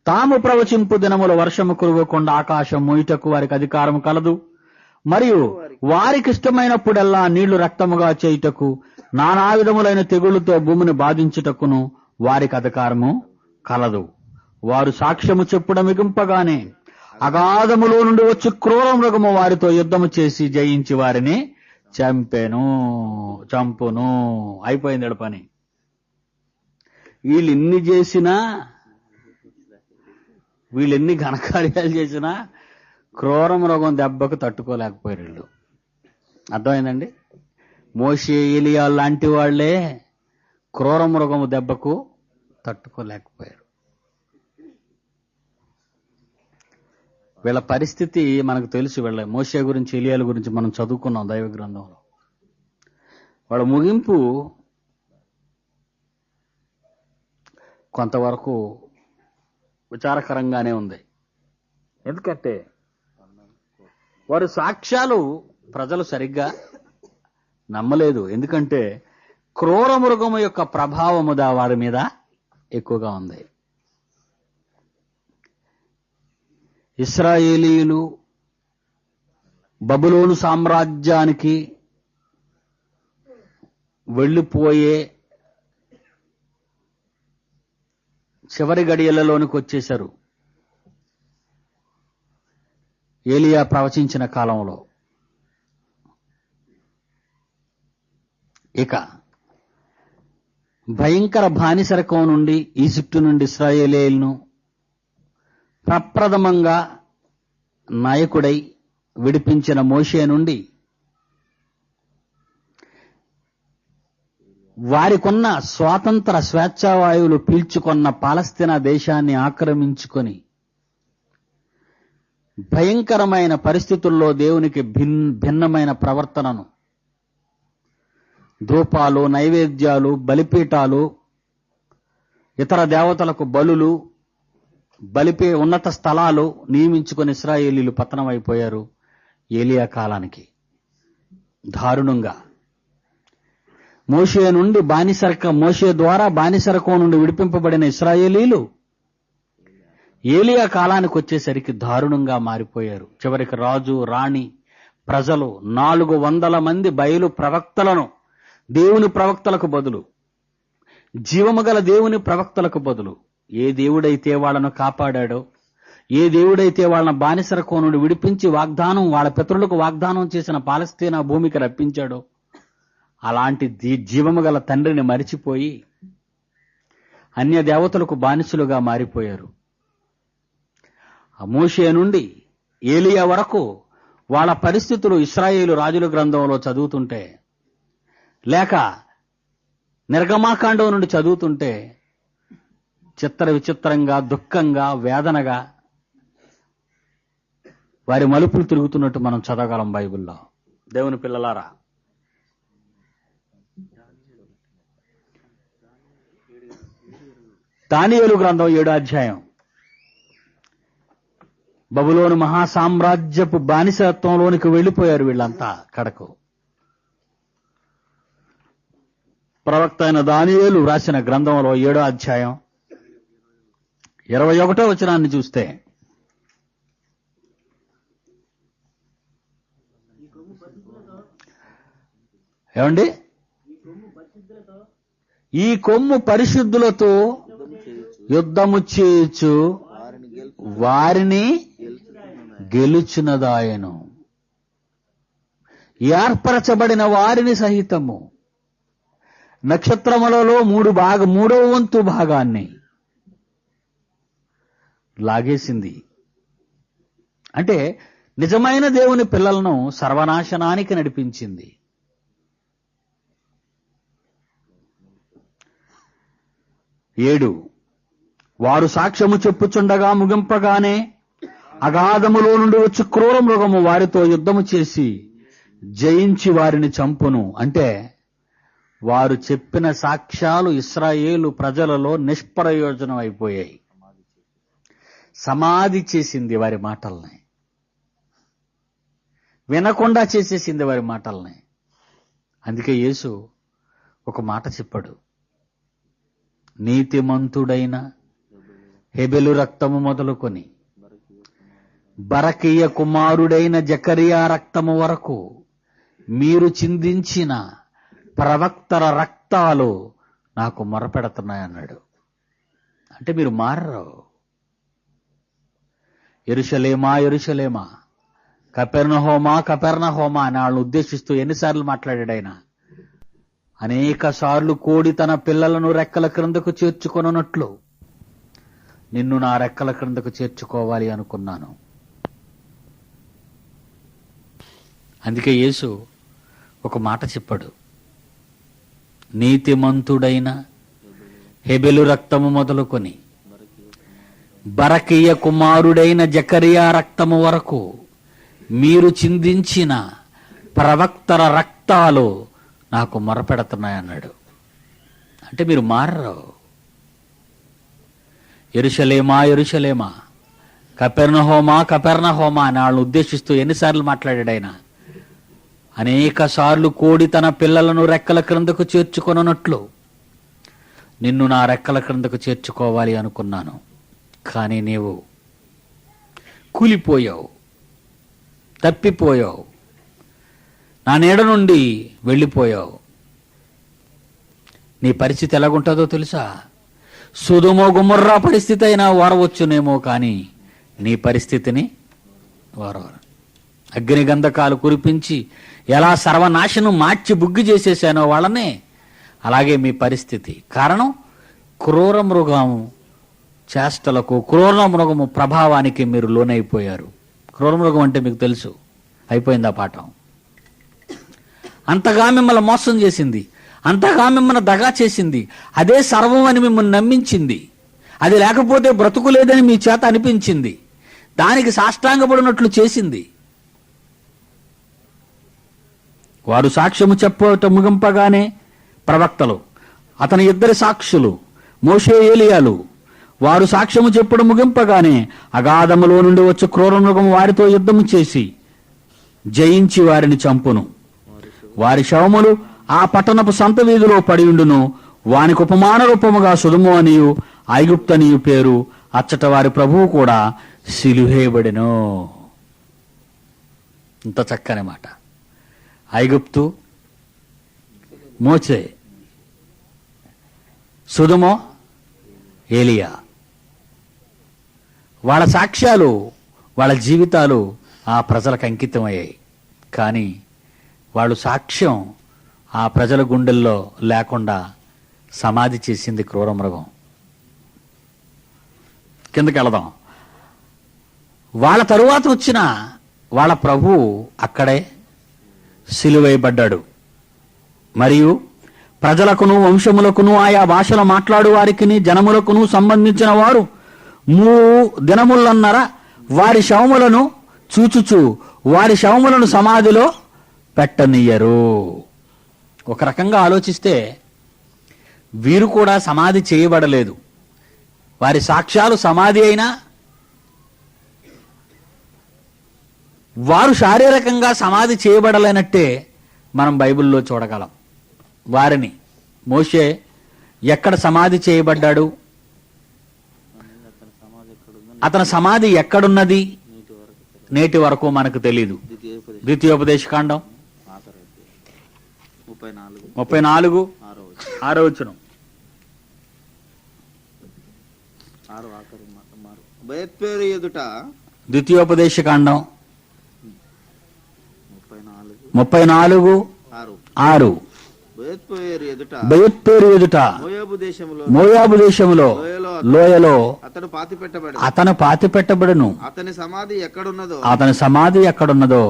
తాము ప్రవచింపు దినముల వర్షము కురవకుండా ఆకాశం మూయుటకు వారికి అధికారం కలదు. మరియు వారికిష్టమైనప్పుడల్లా నీళ్లు రక్తముగా చేయుటకు నానా విధములైన తెగుళ్లతో భూమిని బాధించుటకును వారికి అధికారము కలదు. వారు సాక్ష్యము చెప్పుట మిగింపగానే అగాధములో నుండి వచ్చి క్రూర మృగము వారితో యుద్ధము చేసి జయించి వారిని చంపును. అయిపోయింది పని. వీళ్ళెన్ని చేసినా, వీళ్ళెన్ని ఘనకార్యాలు చేసినా క్రూర మృగం దెబ్బకు తట్టుకోలేకపోయారు వీళ్ళు. అర్థమైందండి? మోషే, ఏలియా లాంటి వాళ్లే క్రూర మృగము దెబ్బకు తట్టుకోలేకపోయారు. వీళ్ళ పరిస్థితి మనకు తెలుసు. వీళ్ళ మోషే గురించి, ఏలియాల గురించి మనం చదువుకున్నాం దైవ గ్రంథంలో. వాళ్ళ ముగింపు కొంతవరకు విచారకరంగానే ఉంది. ఎందుకంటే వారి సాక్ష్యాలు ప్రజలు సరిగ్గా నమ్మలేదు. ఎందుకంటే క్రూర మృగము యొక్క ప్రభావము వారి మీద ఎక్కువగా ఉంది. ఇశ్రాయేలీయులు బబులోను సామ్రాజ్యానికి వెళ్లిపోయే చివరి గడియలలోనికి వచ్చేశారు ఏలియా ప్రవచించిన కాలంలో. ఇక భయంకర బానిసరకం నుండి, ఈజిప్టు నుండి ఇశ్రాయేలీయులను ప్రప్రథమంగా నాయకుడై విడిపించిన మోషే నుండి వారికున్న స్వాతంత్ర స్వేచ్ఛావాయువులు పీల్చుకొన్న పాలస్తీనా దేశాన్ని ఆక్రమించుకొని భయంకరమైన పరిస్థితుల్లో దేవునికి భిన్నమైన ప్రవర్తనను, ధూపాలు, నైవేద్యాలు, బలిపీఠాలు, ఇతర దేవతలకు బలులు, ఉన్నత స్థలాలు నియమించుకుని ఇశ్రాయేలీలు పతనమైపోయారు ఏలియా కాలానికి. దారుణంగా మోషే ద్వారా బానిసరకం నుండి విడిపింపబడిన ఇశ్రాయేలీలు ఏలియా కాలానికి వచ్చేసరికి దారుణంగా మారిపోయారు. చివరికి రాజు, రాణి, ప్రజలు 400 మంది బయలు ప్రవక్తలను, దేవుని ప్రవక్తలకు బదులు, జీవముగల దేవుని ప్రవక్తలకు బదులు, ఏ దేవుడైతే వాళ్ళను కాపాడాడో, ఏ దేవుడైతే వాళ్ళని బానిసరకం నుండి విడిపించి వాళ్ళ పితరులకు వాగ్దానం చేసిన పాలస్తీనా భూమికి రప్పించాడో అలాంటి జీవముగల తండ్రిని మరిచిపోయి అన్య దేవతలకు బానిసలుగా మారిపోయారు. మోషే నుండి ఏలియా వరకు వాళ్ళ పరిస్థితులు ఇశ్రాయేలు రాజుల గ్రంథంలో చదువుతుంటే, లేక నిర్గమాకాండం నుండి చదువుతుంటే చిత్ర విచిత్రంగా, దుఃఖంగా, వేదనగా వారి మలుపులు తిరుగుతున్నట్టు మనం చదవగలం బైబిల్లో. దేవుని పిల్లలారా, దానియేలు గ్రంథం 7వ అధ్యాయం. బబులోను మహాసామ్రాజ్యపు బానిసత్వంలోనికి వెళ్లిపోయారు వీళ్ళంతా కడకు. ప్రవక్త అయిన దానియేలు రాసిన గ్రంథంలో 7వ అధ్యాయం 21వ వచనాన్ని చూస్తే, ఏమండి, ఈ కొమ్ము పరిశుద్ధులతో యుద్ధము చేయొచ్చు, వారిని గెలుచునదాయను, ఏర్పరచబడిన వారిని సహితము నక్షత్రములలో 3/3 వంతు భాగాన్ని లాగేసింది. అంటే నిజమైన దేవుని పిల్లలను సర్వనాశనానికి నడిపించింది. 7 వారు సాక్ష్యము చెప్పుచుండగా ముగింపగానే అగాధములో నుండి వచ్చి క్రూర మృగము వారితో యుద్ధము చేసి జయించి వారిని చంపును. అంటే వారు చెప్పిన సాక్ష్యాలు ఇశ్రాయేలు ప్రజలలో నిష్ప్రయోజనం అయిపోయాయి. సమాధి చేసింది వారి మాటల్ని, వినకుండా చేసేసింది వారి మాటల్ని. అందుకే యేసు ఒక మాట చెప్పాడు, నీతిమంతుడైన హెబెలు రక్తము మొదలుకొని బరకీయ కుమారుడైన జకరియా రక్తము వరకు మీరు చిందించిన ప్రవక్తల రక్తాలు నాకు మొరపెడుతున్నాయన్నాడు. అంటే మీరు మారరు. యెరూషలేమా యెరూషలేమా, కపెర్నహూమా కపెర్నహూమా అని వాళ్ళని ఉద్దేశిస్తూ ఎన్నిసార్లు మాట్లాడాడు ఆయన? అనేక సార్లు కోడి తన పిల్లలను రెక్కల క్రిందకు చేర్చుకొనున్నట్లు నిన్ను నా రెక్కల క్రిందకు చేర్చుకోవాలి అనుకున్నాను. అందుకే యేసు ఒక మాట చెప్పాడు, నీతిమంతుడైన హెబెలు రక్తము మొదలుకొని బరకీయ కుమారుడైన జకరియా రక్తము వరకు మీరు చిందించిన ప్రవక్తల రక్తాలు నాకు మొరపెడుతున్నాయన్నాడు. అంటే మీరు మారరు. యెరూషలేమా యెరూషలేమా, కపెర్నహూమా కపెర్నహూమా అని వాళ్ళని ఉద్దేశిస్తూ ఎన్నిసార్లు మాట్లాడాడు ఆయన? అనేక సార్లు కోడి తన పిల్లలను రెక్కల క్రిందకు చేర్చుకొనున్నట్లు నిన్ను నా రెక్కల క్రిందకు చేర్చుకోవాలి అనుకున్నాను, కానీ నీవు కూలిపోయావు, తప్పిపోయావు, నా నీడ నుండి వెళ్ళిపోయావు. నీ పరిస్థితి ఎలాగుంటుందో తెలుసా? సొదొమ గొమొర్రా పరిస్థితి అయినా వారవచ్చునేమో, కానీ నీ పరిస్థితిని వారవరు. అగ్ని గంధకాలు కురిపించి ఎలా సర్వనాశనం మార్చి బుగ్గి చేసేసానో వాళ్ళనే, అలాగే మీ పరిస్థితి. కారణం క్రూర మృగం చేష్టలకు, క్రూర మృగము ప్రభావానికి మీరు లోనైపోయారు. క్రూర మృగం అంటే మీకు తెలుసు, అయిపోయింది ఆ పాఠం. అంతగా మిమ్మల్ని మోసం చేసింది, అంతగా మిమ్మల్ని దగా చేసింది, అదే సర్వం అని మిమ్మల్ని నమ్మించింది, అది లేకపోతే బ్రతుకు లేదని మీ చేత అనిపించింది, దానికి సాష్టాంగపడినట్లు చేసింది. వారు సాక్ష్యము చెప్పట ముగింపగానే ప్రవక్తలు, అతని ఇద్దరి సాక్షులు మోషే ఏలియాలు, వారు సాక్ష్యము చెప్పుడు ముగింపగానే అగాధములో నుండి వచ్చి క్రూర మృగము వారితో యుద్ధము చేసి జయించి వారిని చంపును. వారి శవములు ఆ పట్టణపు సంత వీధిలో పడి ఉండును. వానికి ఉపమాన రూపముగా సుధుము అనియు ఐగుప్తనియు పేరు. అచ్చట వారి ప్రభువు కూడా సిలువేయబడెను. ఇంత చక్కని మాట. ఐగుప్తు, మోసే, సుధుమో, ఏలియా, వాళ్ళ సాక్ష్యాలు, వాళ్ళ జీవితాలు ఆ ప్రజలకు అంకితమయ్యాయి. కానీ వాళ్ళు సాక్ష్యం ఆ ప్రజల గుండెల్లో లేకుండా సమాధి చేసింది క్రూర మృగం. కిందకి వెళదాం. వాళ్ళ తరువాత వచ్చిన వాళ్ళ ప్రభువు అక్కడే సిలువేయబడ్డాడు. మరియు ప్రజలకును వంశములకును ఆయా భాషలు మాట్లాడు వారికిని జనములకును సంబంధించిన వారు 3 దినములన్నర వారి శవములను చూచుచు వారి శవములను సమాధిలో పెట్టనియ్యరు. ఒక రకంగా ఆలోచిస్తే వీరు కూడా సమాధి చేయబడలేదు. వారి సాక్ష్యాలు సమాధి అయినా వారు శారీరకంగా సమాధి చేయబడలేనట్టే మనం బైబిల్లో చూడగలం. వారిని మోషే ఎక్కడ సమాధి చేయబడ్డాడు, అతని సమాధి ఎక్కడున్నది నేటి వరకు మనకు తెలీదు. ద్వితీయోపదేశకాండం 34:6 వచనం. బయత్పేరు ఎదుట ద్వితీయోపదేశకాండం 34:6 బయత్పేరు ఎదుట మోయాబు దేశములో లోయలో అతను పాతి పెట్టబడును. అతని సమాధి ఎక్కడున్నదో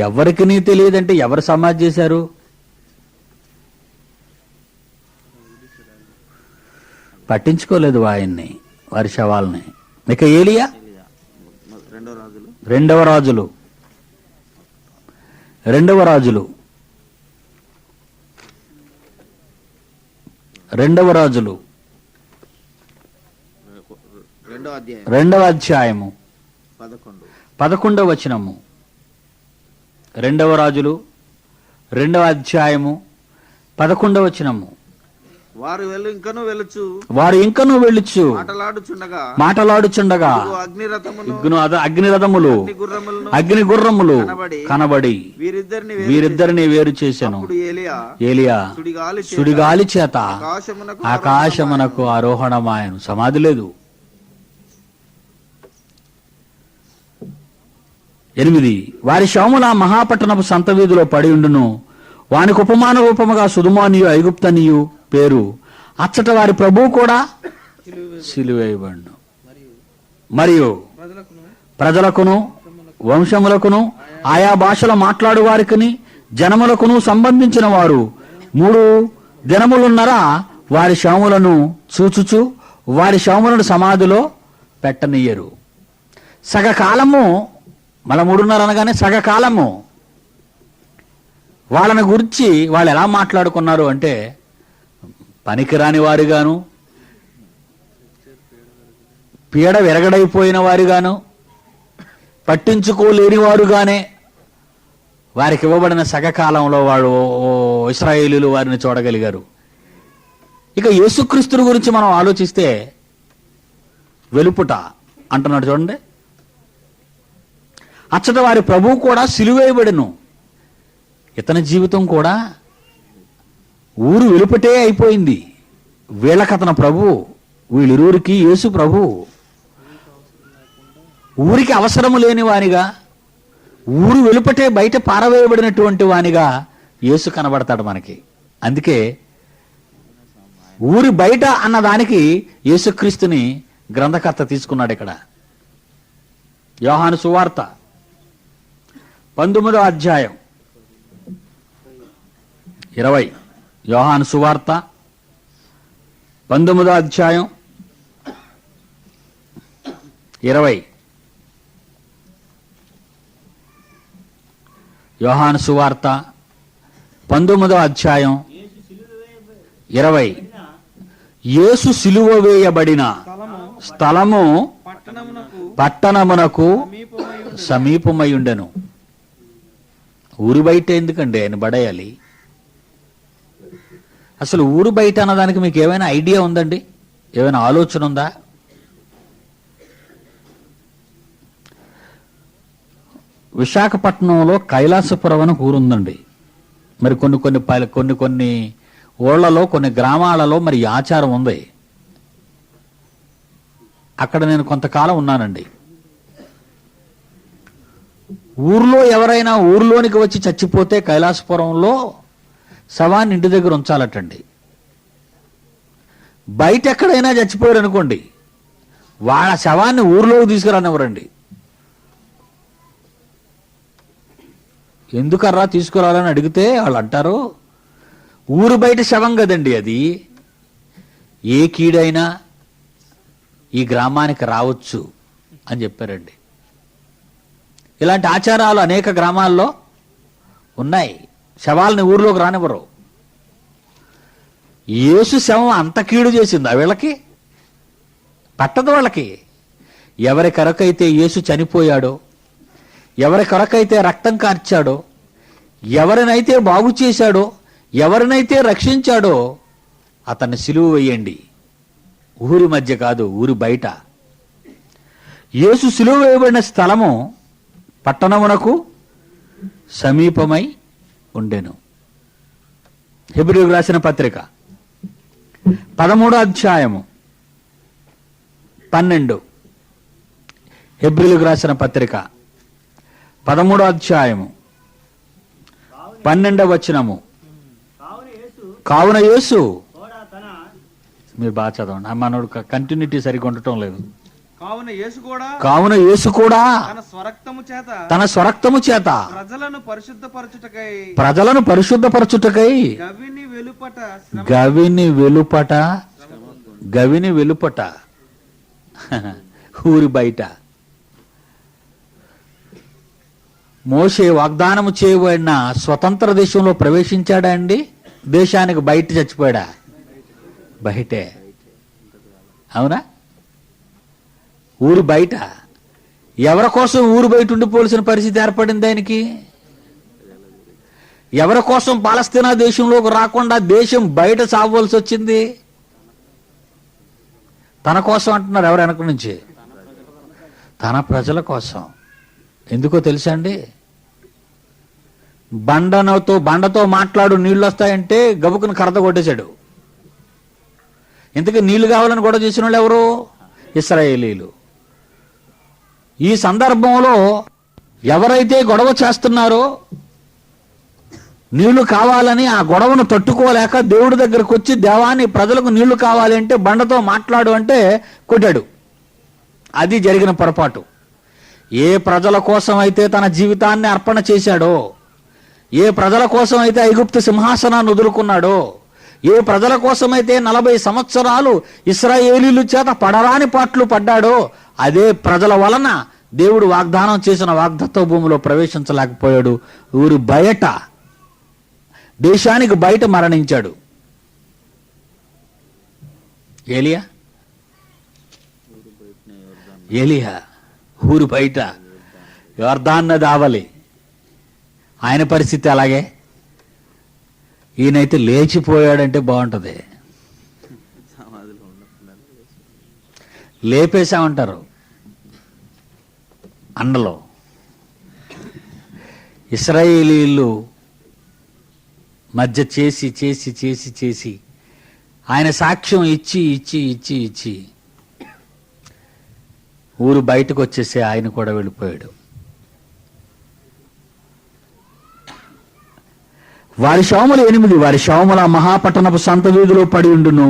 ఎవరికి తెలియదంటే ఎవరు సమాధి చేశారు? పట్టించుకోలేదు ఆయన్ని, వారి శవాల్ని. ఇక ఏలియా రెండవ రాజులు 2వ అధ్యాయము 11వ వచనము. 2వ రాజులు 2వ అధ్యాయము 11వ వచనము. వారు ఇంకను వెళ్ళుచు మాటలాడుచుండగా అగ్నిరథములు అగ్ని గుర్రములు కనబడి వీరిద్దరిని వేరు చేశాను. ఏలియా సుడిగాలి చేత ఆకాశమునకు ఆరోహణమాయను. సమాధి లేదు. 8 వారి శవముల మహాపట్టణపు సంత వీధిలో పడి ఉండును. వానికి ఉపమాన రూపముగా సుధుమానియు ఐగుప్తనియు పేరు. అచ్చట వారి ప్రభువు కూడా సిలువేయబడును. మరియు ప్రజలకును వంశములకును ఆయా భాషలు మాట్లాడు వారికిని జనములకును సంబంధించిన వారు 3 దినములున్నర వారి శవములను చూచుచు వారి శవములను సమాధిలో పెట్టనియ్యరు. సగకాలము, మళ్ళా 3:30 అనగానే సగకాలము. వాళ్ళని గురించి వాళ్ళు ఎలా మాట్లాడుకున్నారు అంటే, పనికిరాని వారుగాను, పీడ విరగడైపోయిన వారుగాను, పట్టించుకోలేని వారుగానే వారికి ఇవ్వబడిన సగకాలంలో వాడు ఇశ్రాయేలీయులు వారిని చూడగలిగారు. ఇక యేసుక్రీస్తు గురించి మనం ఆలోచిస్తే వెలుపుట అంటున్నాడు చూడండి. అచ్చట వారి ప్రభువు కూడా సిలువేయబడెను. ఇతని జీవితం కూడా ఊరు వెలుపటే అయిపోయింది. వీళ్ళకతన ప్రభు, వీళ్ళిరువురికి యేసు ప్రభు. ఊరికి అవసరము లేని వానిగా, ఊరు వెలుపటే బయట పారవేయబడినటువంటి వానిగా యేసు కనబడతాడు మనకి. అందుకే ఊరి బయట అన్నదానికి యేసుక్రీస్తుని గ్రంథకర్త తీసుకున్నాడు ఇక్కడ. యోహాను సువార్త 19వ అధ్యాయం 20. యోహాను సువార్త 19వ అధ్యాయం 20. యోహాను సువార్త 19వ అధ్యాయం 20. యేసు సిలువ వేయబడిన స్థలము పట్టణమునకు సమీపమై ఉండెను. ఊరు బయట ఎందుకండి ఆయన పడేయాలి? అసలు ఊరు బయట అన్నదానికి మీకు ఏమైనా ఐడియా ఉందండి? ఏమైనా ఆలోచన ఉందా? విశాఖపట్నంలో కైలాసపురం అని ఊరుందండి. మరి కొన్ని ఊళ్ళలో కొన్ని గ్రామాలలో మరి ఈ ఆచారం ఉంది. అక్కడ నేను కొంతకాలం ఉన్నానండి. ఊర్లో ఎవరైనా ఊర్లోనికి వచ్చి చచ్చిపోతే కైలాసపురంలో శవాన్ని ఇంటి దగ్గర ఉంచాలటండి. బయట ఎక్కడైనా చచ్చిపోయారు అనుకోండి, వాళ్ళ శవాన్ని ఊర్లోకి తీసుకురానివ్వరండి. ఎందుకర్రా తీసుకురావాలని అడిగితే వాళ్ళు అంటారు, ఊరు బయట శవం కదండి అది, ఏ కీడైనా ఈ గ్రామానికి రావచ్చు అని చెప్పారండి. ఇలాంటి ఆచారాలు అనేక గ్రామాల్లో ఉన్నాయి. శవాలని ఊర్లోకి రానివ్వరు. యేసు శవం అంత కీడు చేసిందా వీళ్ళకి? పట్టదు వాళ్ళకి. ఎవరి కొరకైతే యేసు చనిపోయాడో, ఎవరి కొరకైతే రక్తం కార్చాడో, ఎవరినైతే బాగు చేశాడో, ఎవరినైతే రక్షించాడో అతన్ని సిలువ వేయండి. ఊరి మధ్య కాదు, ఊరి బయట. యేసు సిలువ వేయబడిన స్థలము పట్టణమునకు సమీపమై ఉండెను. హెబ్రీయులకు రాసిన పత్రిక 13వ అధ్యాయము 12. హెబ్రీయులకు రాసిన పత్రిక 13వ అధ్యాయము 12వ వచనము. కావున యేసు, మీరు బాగా చదవండి, మనోడు కంటిన్యూటీ సరిగా ఉండటం లేదు. కావున యేసు కూడా తన స్వరక్తము చేత ప్రజలను పరిశుద్ధపరచుటకై గవిని వెలుపట ఊరి బయట మోషే వాగ్దానము చేయబడిన స్వతంత్ర దేశంలో ప్రవేశించాడా అండి? దేశానికి బయట చచ్చిపోయాడా? బయటే. అవునా? ఊరు బయట. ఎవరి కోసం ఊరు బయట ఉండిపోవలసిన పరిస్థితి ఏర్పడింది ఆయనకి? ఎవరి కోసం పాలస్తీనా దేశంలోకి రాకుండా దేశం బయట సాగవలసి వచ్చింది? తన కోసం అంటున్నారు. ఎవరు వెనక నుంచి? తన ప్రజల కోసం. ఎందుకో తెలుసా అండి? బండతో మాట్లాడు నీళ్లు వస్తాయంటే గబుకుని కరత కొట్టేశాడు. ఇంతకీ నీళ్లు కావాలని గొడవ చేసిన వాళ్ళు ఎవరు? ఇశ్రాయేలీలు. ఈ సందర్భంలో ఎవరైతే గొడవ చేస్తున్నారో, నీళ్లు కావాలని ఆ గొడవను తట్టుకోలేక దేవుడి దగ్గరకు వచ్చి, దేవాన్ని ప్రజలకు నీళ్లు కావాలి అంటే బండతో మాట్లాడు అంటే కొట్టాడు. అది జరిగిన పొరపాటు. ఏ ప్రజల కోసం అయితే తన జీవితాన్ని అర్పణ చేశాడో, ఏ ప్రజల కోసం అయితే ఐగుప్తు సింహాసనాన్ని వదులుకున్నాడో, ఏ ప్రజల కోసమైతే 40 సంవత్సరాలు ఇశ్రాయేలీల చేత పడరాని పాట్లు పడ్డాడో, అదే ప్రజల వలన దేవుడు వాగ్దానం చేసిన వాగ్దత్త భూమిలో ప్రవేశించలేకపోయాడు. ఊరి బయట, దేశానికి బయట మరణించాడు. ఏలియా ఊరు బయట యోర్దాను నది ఆవలి. ఆయన పరిస్థితి అలాగే. ఈయనైతే లేచిపోయాడంటే బాగుంటుంది. లేపేశామంటారు అండలో. ఇశ్రాయేలీలు మధ్య చేసి ఆయన సాక్ష్యం ఇచ్చి ఊరు బయటకు వచ్చేసి ఆయన కూడా వెళ్ళిపోయాడు. వారి శవములు 8, వారి శవముల మహాపట్టణపు సంత వీధిలో పడి ఉండును.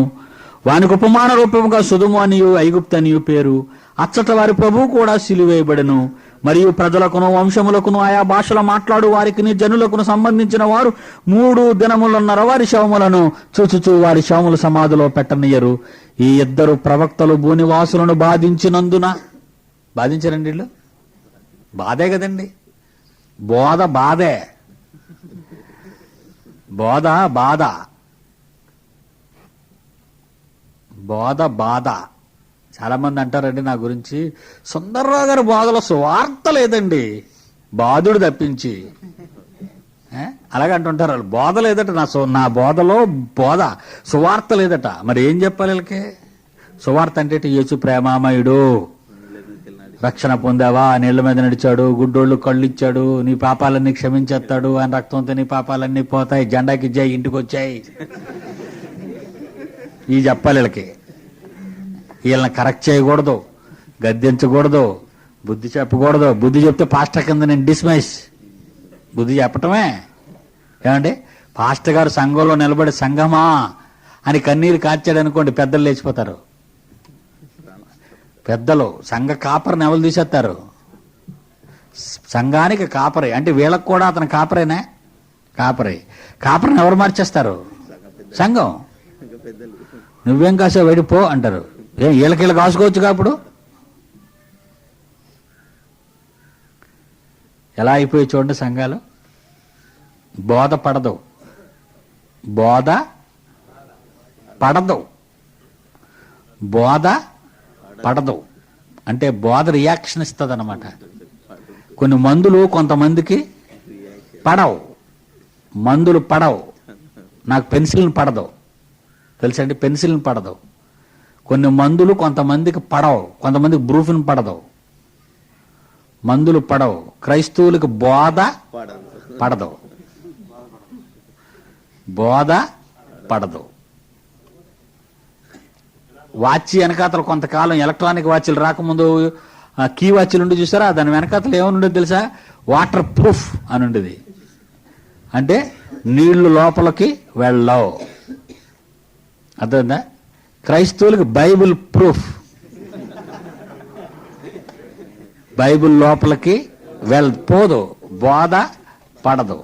వానికి ఉపమాన రూపముగా సొదొము అనియు ఐగుప్తు అనియు పేరు. అచ్చట వారి ప్రభువు కూడా సిలువేయబడెను. మరియు ప్రజలకును వంశములకును ఆయా భాషల మాట్లాడు వారికి జనులకును సంబంధించిన వారు 3 దినములున్నర వారి శవములను చూచుచూ వారి శవములు సమాధిలో పెట్టనియ్యరు. ఈ 2 ప్రవక్తలు భూనివాసులను బాధించినందున, బాధించారండి వీళ్ళు, బాధే కదండి, బాధే, బాధ. చాలా మంది అంటారండి నా గురించి, సుందర్రావు గారి బోధలో సువార్త లేదండి, బాధుడు తప్పించి. అలాగే అంటుంటారు వాళ్ళు, బోధ లేదట, నా బోధలో సువార్త లేదట. మరి ఏం చెప్పాలి వీళ్ళకి? సువార్త అంటే యేసు ప్రేమామయుడు, రక్షణ పొందావా, నీళ్ల మీద నడిచాడు, గుడ్డోళ్ళు కళ్ళు ఇచ్చాడు, నీ పాపాలన్నీ క్షమించేస్తాడు, ఆయన రక్తంతో నీ పాపాలన్నీ పోతాయి, జెండాకి జై, ఇంటికి వచ్చాయి, ఈ చెప్పాలి వీళ్ళకి. వీళ్ళని కరెక్ట్ చేయకూడదు, గద్దించకూడదు, బుద్ధి చెప్పకూడదు. బుద్ధి చెప్తే పాస్టర్ కింద నేను డిస్మైస్. బుద్ధి చెప్పటమే. ఏమండి, పాస్టర్ గారు సంఘంలో నిలబడి సంఘమా అని కన్నీరు కార్చాడు అనుకోండి, పెద్దలు లేచిపోతారు. పెద్దలు సంఘ కాపరిని ఎవరు తీసేస్తారు? సంఘానికి కాపరి అంటే వీళ్ళకి కూడా అతను కాపరేనా? కాపరిని ఎవరు మార్చేస్తారు? సంఘం. నువ్వేం కాసో వెడిపో అంటారు. వీళ్ళకి కాసుకోవచ్చుగా. అప్పుడు ఎలా అయిపోయి చూడండి సంఘాలు. బోధ పడదు అంటే బోధ రియాక్షన్ ఇస్తుంది అన్నమాట. కొన్ని మందులు కొంతమందికి పడవు. నాకు పెన్సిల్ని పడదు, తెలుసండి, పెన్సిల్ని పడదు. కొన్ని మందులు కొంతమందికి పడవు, కొంతమందికి బ్రూఫిన్ పడదు. మందులు పడవు. క్రైస్తవులకు బోధ పడదు. వాచ్ వెనకాతలు కొంతకాలం ఎలక్ట్రానిక్ వాచ్లు రాకముందు కీ వాచ్లు ఉండి చూసారా, దాని వెనకాతలు ఏమనుండేది తెలుసా? వాటర్ ప్రూఫ్ అని ఉండేది. అంటే నీళ్లు లోపలికి వెళ్ళవు. అర్థమైందా? క్రైస్తవులకు బైబిల్ ప్రూఫ్. బైబిల్ లోపలికి పోదు, బోధ పడదు.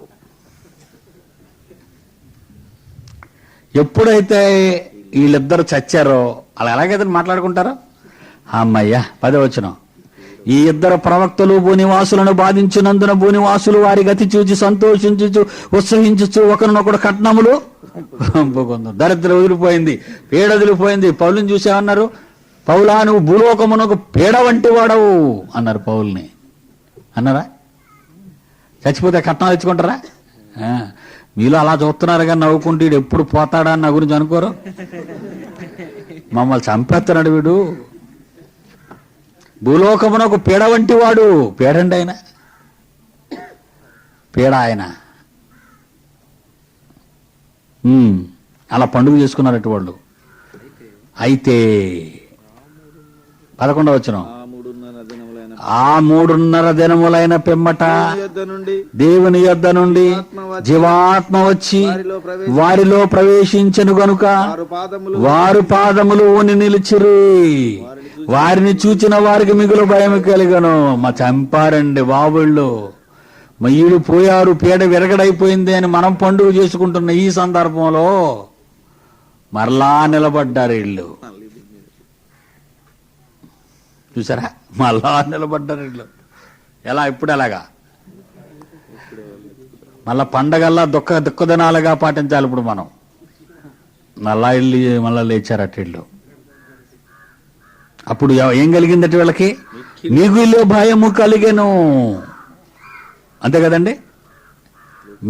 ఎప్పుడైతే వీళ్ళిద్దరు చచ్చారో అలా ఎలాగైతే మాట్లాడుకుంటారో, అమ్మయ్యా 10వ వచనం, ఈ 2 ప్రవక్తలు భూనివాసులను బాధించినందున భూనివాసులు వారి గతి చూచి సంతోషించుచు ఉత్సహించుచు ఒకరినొకడు కట్నములు పొందుకొందురు. దరిద్రం వదిలిపోయింది, పీడ వదిలిపోయింది. పౌలుని చూసేమన్నారు? పౌలా, నువ్వు భూలోకమునకు పీడ వంటి వాడవు అన్నారు పౌల్ని. అన్నారా? చచ్చిపోతే కట్నం తెచ్చుకుంటారా? మీలో అలా చూస్తున్నారు కానీ నవ్వుకుంటూ వీడు ఎప్పుడు పోతాడా అని నా గురించి అనుకోరు. మమ్మల్ని చంపేస్తున్నాడు వీడు. భూలోకమునకు పీడ వంటి వాడు. పీడండి ఆయన, పీడ ఆయన. అలా పండుగ చేసుకున్నారట వాళ్ళు. అయితే 11వ వచనం, ఆ 3:30 దినములైన పిమ్మట దేవుని యొద్ద నుండి జీవాత్మ వచ్చి వారిలో ప్రవేశించెను గనుక వారు పాదములు ఊని నిలిచిరి. వారిని చూచిన వారికి మిగులు భయం కలిగను. మా చంపారండి బాబుళ్ళు, మయ్యుడు పోయారు, పీడ విరగడైపోయింది అని మనం పండుగ చేసుకుంటున్న ఈ సందర్భంలో మరలా నిలబడ్డారు వీళ్ళు. చూసారా, మళ్ళా నిలబడ్డారు వీళ్ళు. ఎలా? ఇప్పుడు ఎలాగా? మళ్ళా పండగల్లా దుఃఖదినాలుగా పాటించాలి ఇప్పుడు మనం. మళ్ళా లేచారట వీళ్ళు. అప్పుడు ఏం కలిగిందట వీళ్ళకి? మిగులు భయము కలిగెను. అంతే కదండి,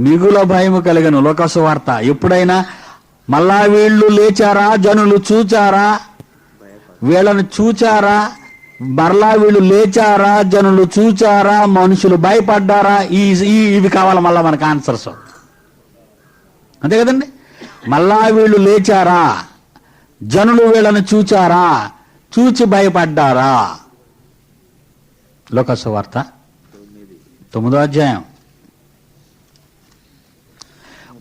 మిగుల భయము కలిగెను. లోకాసు వార్త. ఎప్పుడైనా మళ్ళా వీళ్ళు లేచారా? జనులు చూచారా? వీళ్ళని చూచారా? మరలా వీళ్ళు లేచారా? జనులు చూచారా? మనుషులు భయపడ్డారా? ఇవి కావాలి మళ్ళా మనకు ఆన్సర్స్. అంతే కదండి. మళ్ళా వీళ్ళు లేచారా? జనులు వీళ్ళని చూచారా? చూచి భయపడ్డారా? లోకాసు వార్త 9వ అధ్యాయం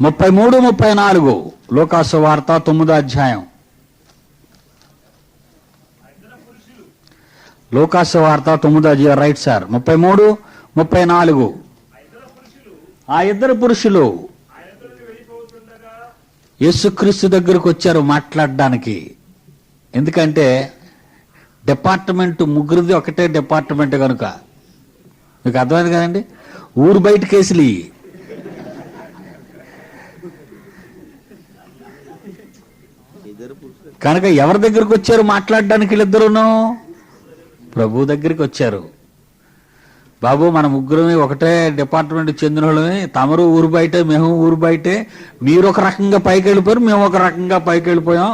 33, 34. లోకాసు వార్త 9వ అధ్యాయం లూకాసు వార్త 9వ రైట్ సార్ 33, 34. ఆ ఇద్దరు పురుషులు యేసుక్రీస్తు దగ్గరకు వచ్చారు మాట్లాడడానికి. ఎందుకంటే డిపార్ట్మెంట్ ముగ్గురిది ఒకటే డిపార్ట్మెంట్ కనుక. మీకు అర్థమైంది కదండి, ఊరు బయట కేసులు ఇవి. కనుక ఎవరి దగ్గరకు వచ్చారు మాట్లాడడానికి? వీళ్ళిద్దరును ప్రభు దగ్గరికి వచ్చారు. బాబు, మన ముగ్గురమే ఒకటే డిపార్ట్మెంట్ చెందిన వాళ్ళమే, తమరు ఊరు బయటే, మేము ఊరు బయటే, మీరు ఒక రకంగా పైకి వెళ్ళిపోయారు, మేము ఒక రకంగా పైకి వెళ్ళిపోయాం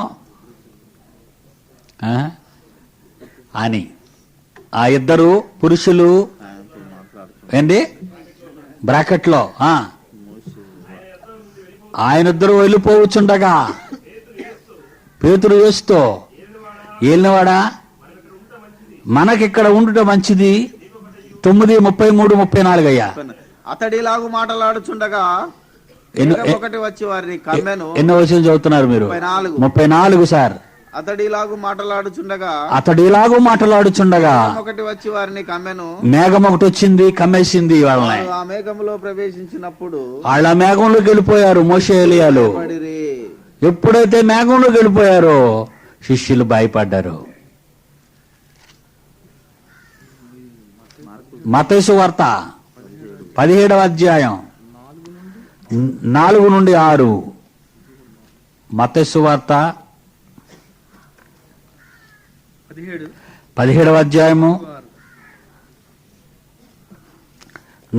అని ఆ ఇద్దరు పురుషులు ఏంటి బ్రాకెట్లో ఆయనిద్దరు వెళ్ళిపోవచ్చుండగా పేతురు యేసుతో, ఏలినవాడా మనకిక్కడ ఉండుట మంచిది. 9, 33, 34 అయ్యా. అతడిలాగు మాటలాడుచుండగా ఒకటి వచ్చి వారిని కమ్మెను. ఎన్నో వచనం చదువుతున్నారు మీరు? 34 సార్. అతడిలాగు మాటలాడుచుండగా ఒకటి వచ్చి వారిని కమ్మెను. మేఘం ఒకటి వచ్చింది, కమ్మేసింది వాళ్ళని. ఆ మేఘంలో ప్రవేశించినప్పుడు వాళ్ళ మేఘంలోకి వెళ్ళిపోయారు మోషే ఎలియాలు. ఎప్పుడైతే మేఘంలోకి వెళ్ళిపోయారో శిష్యులు భయపడ్డారు. మత్తయి వార్త 17వ అధ్యాయం 4 నుండి 6. మత్తయి వార్త 17వ అధ్యాయము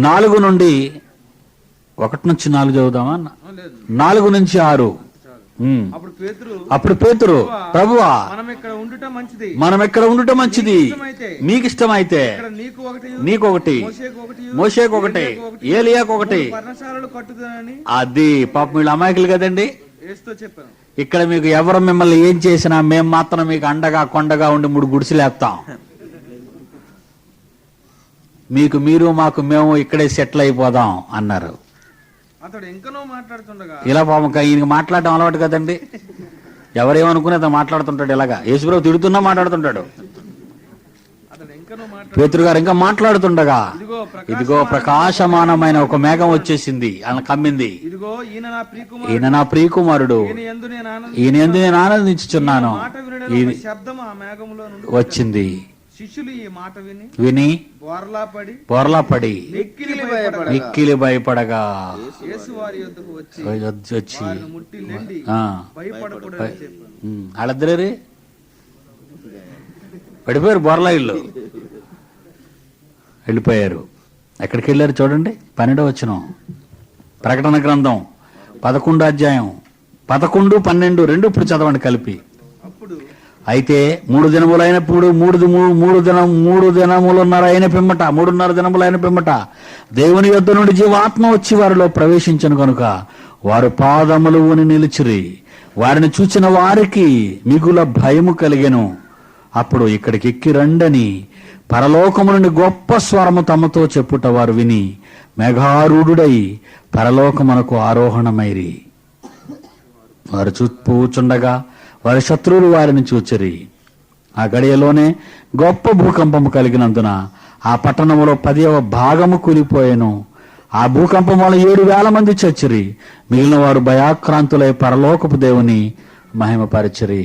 4 నుండి 1 నుంచి 4 చదువుదామా? 4 నుంచి 6. అప్పుడు పేతురు, ప్రభువా మనం ఎక్కడ ఉండుట మంచిది, మీకు ఇష్టమైతే నీకొకటి, మోషేకొకటి, ఏలియాకొకటి. అది పాపం వీళ్ళు అమాయకులు కదండి. ఇక్కడ మీకు ఎవరు మిమ్మల్ని ఏం చేసినా మేము మాత్రం మీకు అండగా కొండగా ఉండి 3 గుడిసెలేస్తాం. మీకు మీరు, మాకు మేము ఇక్కడే సెటిల్ అయిపోదాం అన్నారు. అతడు ఇంకనో మాట్లాడుతుండగా ఇలా పాపం ఈయనకి మాట్లాడటం అలవాటు కదండి. ఎవరేమనుకునే అతను మాట్లాడుతుంటాడు. ఇలాగా యేసుప్రభు తిడుతున్నా మాట్లాడుతుంటాడు. పేతురు గారు ఇంకా మాట్లాడుతుండగా ఇదిగో ప్రకాశమానమైన ఒక మేఘం వచ్చేసింది, అలా కమ్మింది. ఈయన నా ప్రియకుమారుడు, ఈయన యందు నేను ఆనందించుచున్నాను వచ్చింది. శిష్యులు ఈ మాట విని బోర్లా పడి మిక్కిలి భయపడగా వచ్చి వాళ్ళిద్దరే పడిపోయారు. బోర్లా ఇల్లు వెళ్ళిపోయారు. ఎక్కడికి వెళ్ళారు చూడండి. 12వ వచనం ప్రకటన గ్రంథం 11వ అధ్యాయం 11, 12 2 ఇప్పుడు చదవండి కలిపి. అయితే 3 దినములైనప్పుడు 3 దినములున్నర అయిన పిమ్మట 3.5 దినములైన పిమ్మట దేవుని యొద్ద నుండి జీవాత్మ వచ్చి వారిలో ప్రవేశించను కనుక వారు పాదములు ఊని నిలిచిరి. వారిని చూచిన వారికి మిగుల భయము కలిగెను. అప్పుడు ఇక్కడికి ఎక్కి రండని పరలోకము నుండి గొప్ప స్వరము తమతో చెప్పుట వారు విని మేఘారూఢుడై పరలోకమునకు ఆరోహణమైరి. వారు చూపుచుండగా వారి శత్రువులు వారిని చూచిరి. ఆ గడియలోనే గొప్ప భూకంపము కలిగినందున ఆ పట్టణంలో 10వ భాగము కూలిపోయెను. ఆ భూకంపం వల్ల 7,000 మంది చచ్చిరి. మిగిలిన వారు భయాక్రాంతులై పరలోకపు దేవుని మహిమపరచిరి.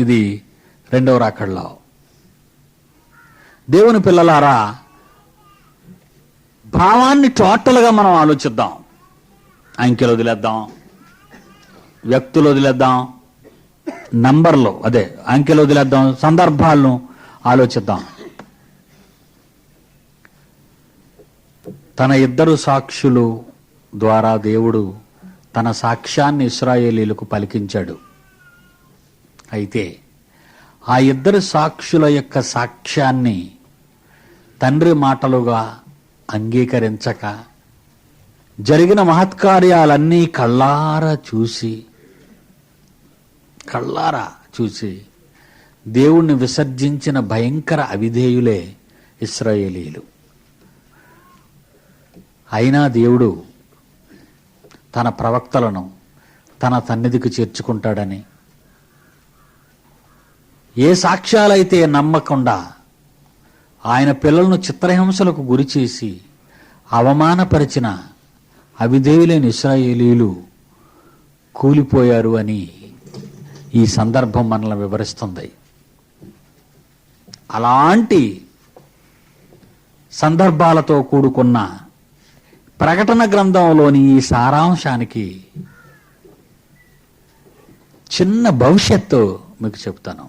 ఇది 2వ రాకడలో. దేవుని పిల్లలారా, భావాన్ని టోటల్గా మనం ఆలోచిద్దాం. అంకెలు వదిలేద్దాం, వ్యక్తులు వదిలేద్దాం, నంబర్లు అదే అంకెలు వదిలేద్దాం, సందర్భాలను ఆలోచిద్దాం. తన 2 సాక్షులు ద్వారా దేవుడు తన సాక్ష్యాన్ని ఇశ్రాయేలీయులకు పలికించాడు. అయితే ఆ 2 సాక్షుల యొక్క సాక్ష్యాన్ని తండ్రి మాటలుగా అంగీకరించక జరిగిన మహత్కార్యాలన్నీ కళ్ళారా చూసి దేవుణ్ణి విసర్జించిన భయంకర అవిధేయులే ఇశ్రాయేలీయులు. అయినా దేవుడు తన ప్రవక్తలను తన సన్నిధికి చేర్చుకుంటాడని, ఏ సాక్ష్యాలైతే నమ్మకుండా ఆయన పిల్లలను చిత్రహింసలకు గురి చేసి అవమానపరిచిన అవిధేయులైన ఇశ్రాయేలీయులు కూలిపోయారు అని ఈ సందర్భం మనల్ని వివరిస్తుంది. అలాంటి సందర్భాలతో కూడుకున్న ప్రకటన గ్రంథంలోని ఈ సారాంశానికి చిన్న భవిష్యత్తు మీకు చెప్తాను.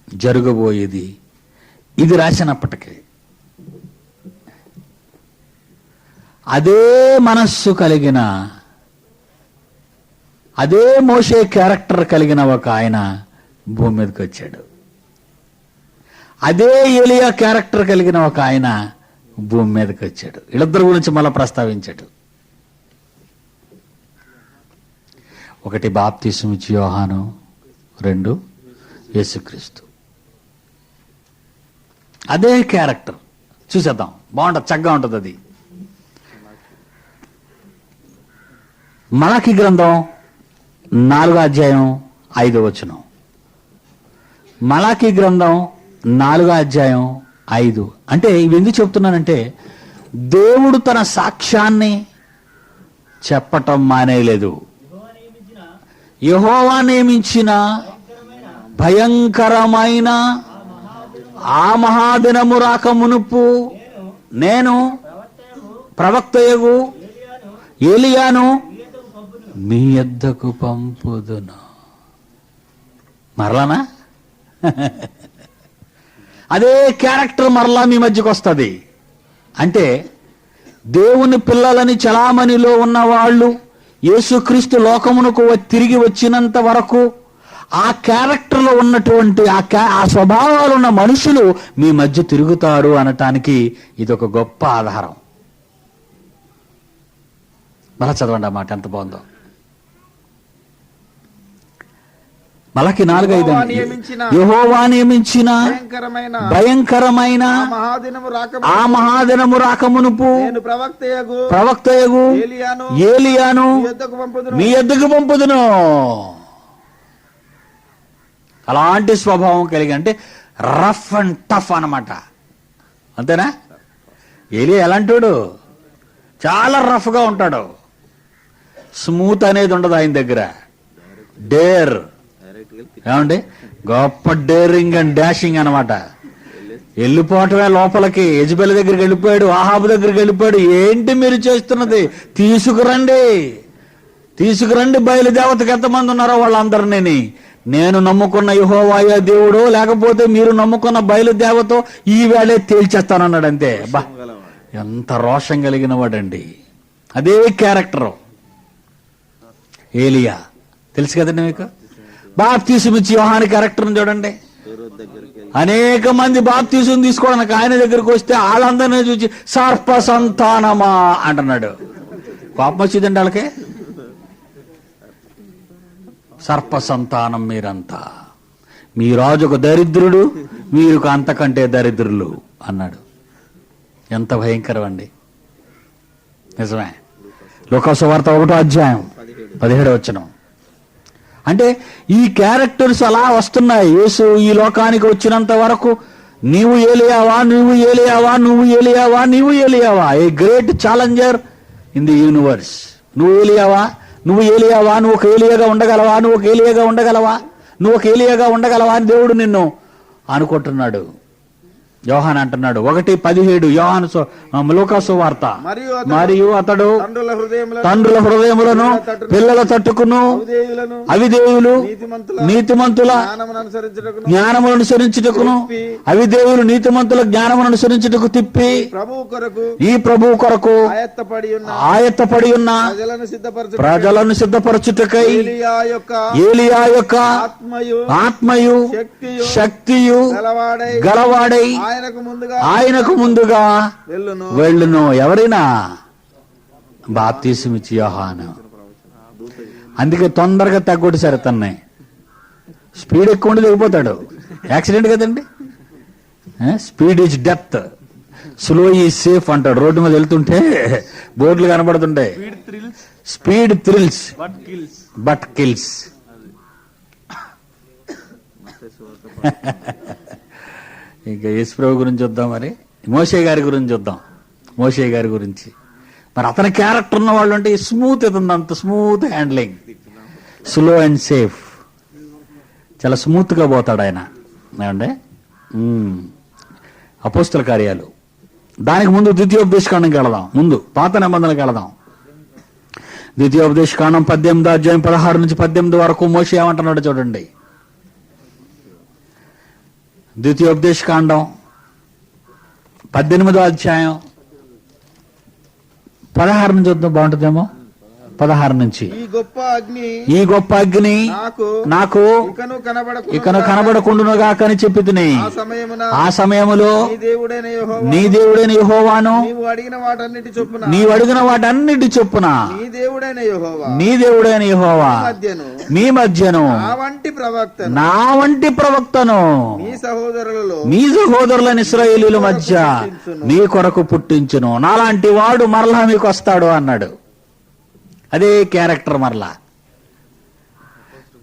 జరగబోయేది ఇది రాసినప్పటికీ అదే మనస్సు కలిగిన, అదే మోషే క్యారెక్టర్ కలిగిన ఒక ఆయన భూమి మీదకి వచ్చాడు. అదే ఏలియా క్యారెక్టర్ కలిగిన ఒక ఆయన భూమి మీదకి వచ్చాడు. వీళ్ళిద్దరి గురించి మళ్ళీ ప్రస్తావించాడు. ఒకటి బాప్తిస్మం ఇచ్చే యోహాను, 2 యేసుక్రీస్తు. అదే క్యారెక్టర్ చూసేద్దాం, బాగుంటుంది, చక్కగా ఉంటుంది. అది మలాకి గ్రంథం 4వ అధ్యాయం 5వ వచనం. మలాకి గ్రంథం 4వ అధ్యాయం 5. అంటే ఇవి ఎందుకు చెప్తున్నానంటే దేవుడు తన సాక్ష్యాన్ని చెప్పటం మానేయలేదు. యెహోవా నియమించిన భయంకరమైన ఆ మహాదినము రాక మునుపు నేను ప్రవక్తయగు ఏలియాను మీ యొద్దకు పంపుదును. మరలానా? అదే క్యారెక్టర్ మరలా మీ మధ్యకు వస్తుంది. అంటే దేవుని పిల్లలని చలామణిలో ఉన్న వాళ్ళు యేసుక్రీస్తు లోకమునకు తిరిగి వచ్చినంత వరకు ఆ క్యారెక్టర్లో ఉన్నటువంటి ఆ స్వభావాలు ఉన్న మనుషులు మీ మధ్య తిరుగుతారు అనటానికి ఇది ఒక గొప్ప ఆధారం. మళ్ళా చదవండి ఆ మాట, ఎంత బాగుందో. మలకి 4:5. యెహోవా నియమించిన భయంకరమైన ఆ మహాదినము రాకమునుపు ప్రవక్తయగు ఏలియాను మీ యొద్దకు పంపుదును. అలాంటి స్వభావం కలిగి, అంటే రఫ్ అండ్ టఫ్ అన్నమాట. అంతేనా? ఏలియా ఎలాంటాడు? చాలా రఫ్గా ఉంటాడు. స్మూత్ అనేది ఉండదు ఆయన దగ్గర. డేర్, ఏమండి, గొప్ప డేరింగ్ అండ్ డాషింగ్ అనమాట. వెళ్ళిపోవటమే లోపలికి. యెజబెల్ దగ్గరికి వెళ్ళిపోయాడు, ఆహాబు దగ్గరికి వెళ్ళిపోయాడు. ఏంటి మీరు చేస్తున్నది? తీసుకురండి బయలుదేవతకు ఎంతమంది ఉన్నారో వాళ్ళందరినీ నేను నమ్ముకున్న యెహోవాయే దేవుడు, లేకపోతే మీరు నమ్ముకున్న బయలుదేవతో ఈ వేళే తేల్చేస్తానన్నాడు. అంతే. బా, ఎంత రోషం కలిగిన వాడండి. అదే క్యారెక్టర్ ఏలియా. తెలుసు కదండి మీకు. బాప్తీసం ఇచ్చి యోహాను క్యారెక్టర్ని చూడండి. అనేక మంది బాప్తీసం తీసుకోవడానికి ఆయన దగ్గరికి వస్తే వాళ్ళందరినీ చూసి సర్ప సంతానమా అంటున్నాడు. కోపం వచ్చిందండి వాళ్ళకి. సర్ప సంతానం మీరంతా, మీ రాజు ఒక దరిద్రుడు, మీరు అంతకంటే దరిద్రులు అన్నాడు. ఎంత భయంకరం అండి. నిజమే. లూకా సువార్త 1వ అధ్యాయం 17వ వచనం. అంటే ఈ క్యారెక్టర్స్ అలా వస్తున్నాయి. యేసు ఈ లోకానికి వచ్చినంత వరకు నీవు ఏలియావా, నువ్వు ఏలియావా, నువ్వు ఏలియావా, నీవు ఏలియావా, a great challenger in the universe. నువ్వు ఏలియావా, నువ్వు ఏలియావా, నువ్వు ఒక ఏలియాగా ఉండగలవా, నువ్వు ఒక ఏలియాగా ఉండగలవా, నువ్వు ఒక ఏలియాగా ఉండగలవా అని దేవుడు నిన్ను అనుకుంటున్నాడు. యోహాను అంటున్నాడు 1:17 యోహాను లూకా సువార్త. మరియు అతడు తండ్రుల హృదయములను పిల్లల తట్టుకును అవిధేయులు నీతిమంతుల జ్ఞానమును అనుసరించుటకును అవిధేయులు నీతిమంతుల జ్ఞానమును అనుసరించుటకు తిప్పి ఈ ప్రభువు కొరకు ఆయత్తపడి ఉన్న ప్రజలను సిద్ధపరచుటకై ఏలియా యొక్క ఆత్మయు శక్తియు గలవాడై ఆయనకు ముందుగా వెళ్ళును. ఎవరైనా బాప్తీసం ఇచ్చి యోహాను. అందుకే తొందరగా తగ్గొట్టేశారు తన్నే. స్పీడ్ ఎక్కువ ఉండి దిగిపోతాడు. యాక్సిడెంట్ కదండి. Speed is death, slow is safe అంటాడు. రోడ్డు మీద వెళ్తుంటే బోర్డులు కనబడుతుంటాయి. Speed thrills but kills. ఇంకా యేసుప్రభు గురించి చూద్దాం, మరి మోషే గారి గురించి చూద్దాం. మోషే గారి గురించి మరి అతని క్యారెక్టర్ ఉన్న వాళ్ళు అంటే స్మూత్ అవుతుంది, అంత smooth handling, slow and safe, చాలా స్మూత్ గా పోతాడు ఆయన. ఏమంటే అపోస్తల కార్యాలు, దానికి ముందు ద్వితీయోపదేశకాండంకి వెళదాం. ముందు పాత నిబంధనకి వెళదాం. ద్వితీయోపదేశకాండం 18వ అధ్యాయం 16 నుంచి 18 వరకు మోషే ఏమంటున్నాడు చూడండి. ద్వితీయోపదేశకాండం 18వ అధ్యాయం 16 నుంచి వద్దాం, బాగుంటుందేమో. 16 నుంచి, ఈ గొప్ప అగ్ని నాకు ఇకను కనబడకుండునుగా కని చెప్పి తిని, ఆ సమయములో నీ దేవుడైన యెహోవాను నీవు అడిగిన వాటన్నిటి చొప్పున నీ దేవుడైన యెహోవా మీ మధ్యను నా వంటి ప్రవక్తను నీ సహోదరులైన ఇశ్రాయేలీయుల మధ్య నీ కొరకు పుట్టించును. నాలాంటి వాడు మరలా మీకు వస్తాడు అన్నాడు. అదే క్యారెక్టర్ మరలా.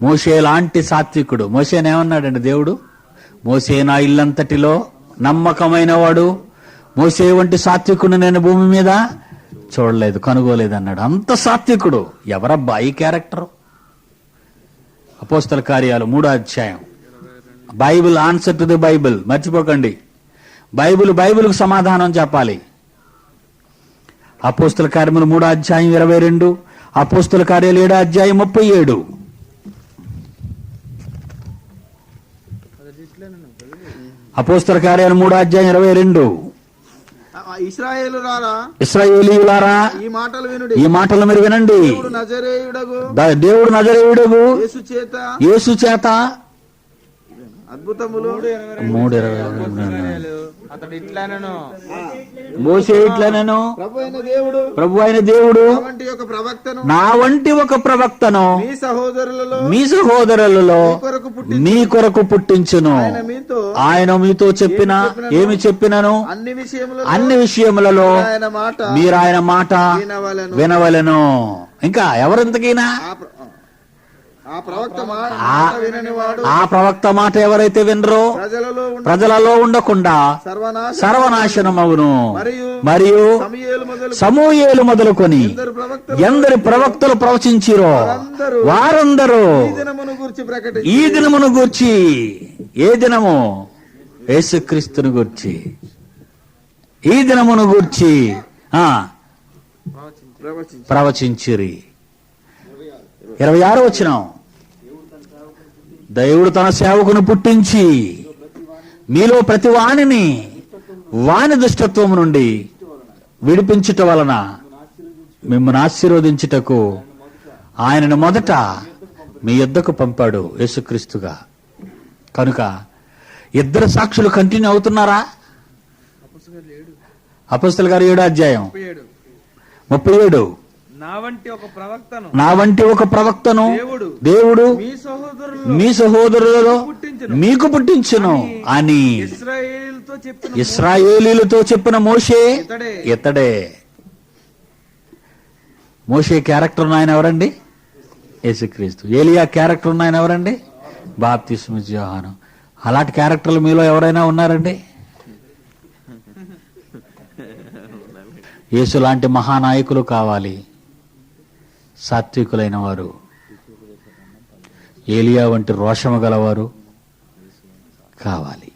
మోషే లాంటి సాత్వికుడు. మోషేనేమన్నాడండి దేవుడు? మోషే నా ఇల్లంతటిలో నమ్మకమైన వాడు, మోషే వంటి సాత్వికుడు నేను భూమి మీద చూడలేదు, కనుగోలేదన్నాడు. అంత సాత్వికుడు. ఎవరబ్బా ఈ క్యారెక్టర్? అపోస్తల కార్యాలు 3వ అధ్యాయం. Bible answer to the Bible. మర్చిపోకండి, బైబిల్కు సమాధానం చెప్పాలి. అపోస్తల కార్యములు 3వ అధ్యాయం 22, అపోస్తల కార్యాలు 7వ అధ్యాయం 37. అపోస్తల కార్యాలు 3వ అధ్యాయం 22. ఇశ్రాయేలీయులారా ఈ మాటలు మీరు వినండి. దేవుడు నజరేయుడగు యేసు చేత అద్భుతములు 3:20 అతడు ఇట్లనను మోషే ఇట్లనను ప్రభు అయిన దేవుడు నా వంటి ఒక ప్రవక్తను మీ సహోదరులలో మీ కొరకు పుట్టించును. ఆయన మీతో చెప్పిన ఏమి చెప్పినను అన్ని విషయములలో మీరు ఆయన మాట వినవలెను. ఇంకా ఎవరింతకైనా ఆ ప్రవక్త మాట ఎవరైతే వినరో ప్రజలలో ఉండకుండా సర్వనాశనం అవును. మరియు సమూయేలు మొదలుకొని ఎందరి ప్రవక్తలు ప్రవచించిరో వారందరూ ఈ దినమును గూర్చి, ఏ దినము? యేసుక్రీస్తును గూర్చి, ఈ దినమును గూర్చి ప్రవచించిరి. 26వ వచనం. దేవుడు తన సేవకును పుట్టించి మీలో ప్రతి వాని దుష్టత్వము నుండి విడిపించుట వలన మిమ్మల్ని ఆశీర్వదించుటకు ఆయనను మొదట మీ యొద్దకు పంపాడు యేసుక్రీస్తుగా. కనుక ఇద్దరు సాక్షులు కంటిన్యూ అవుతున్నారా? అపోస్తలుల కార్యాలు 7వ అధ్యాయం 37. నా వంటి ఒక ప్రవక్తను దేవుడు మీ సహోదరులలో మీకు పుట్టించును అని ఇశ్రాయేలీయులతో చెప్పిన మోషే ఇతడే. మోషే క్యారెక్టర్ ఉన్న ఆయన ఎవరండి? యేసుక్రీస్తు. ఏలియా క్యారెక్టర్ ఉన్న ఆయన ఎవరండి? బాప్తిస్మ యోహాను. అలాంటి క్యారెక్టర్లు మీలో ఎవరైనా ఉన్నారండి? యేసు లాంటి మహానాయకులు కావాలి, సాత్వికులైన వారు. ఏలియా వంటి రోషము గలవారు కావాలి.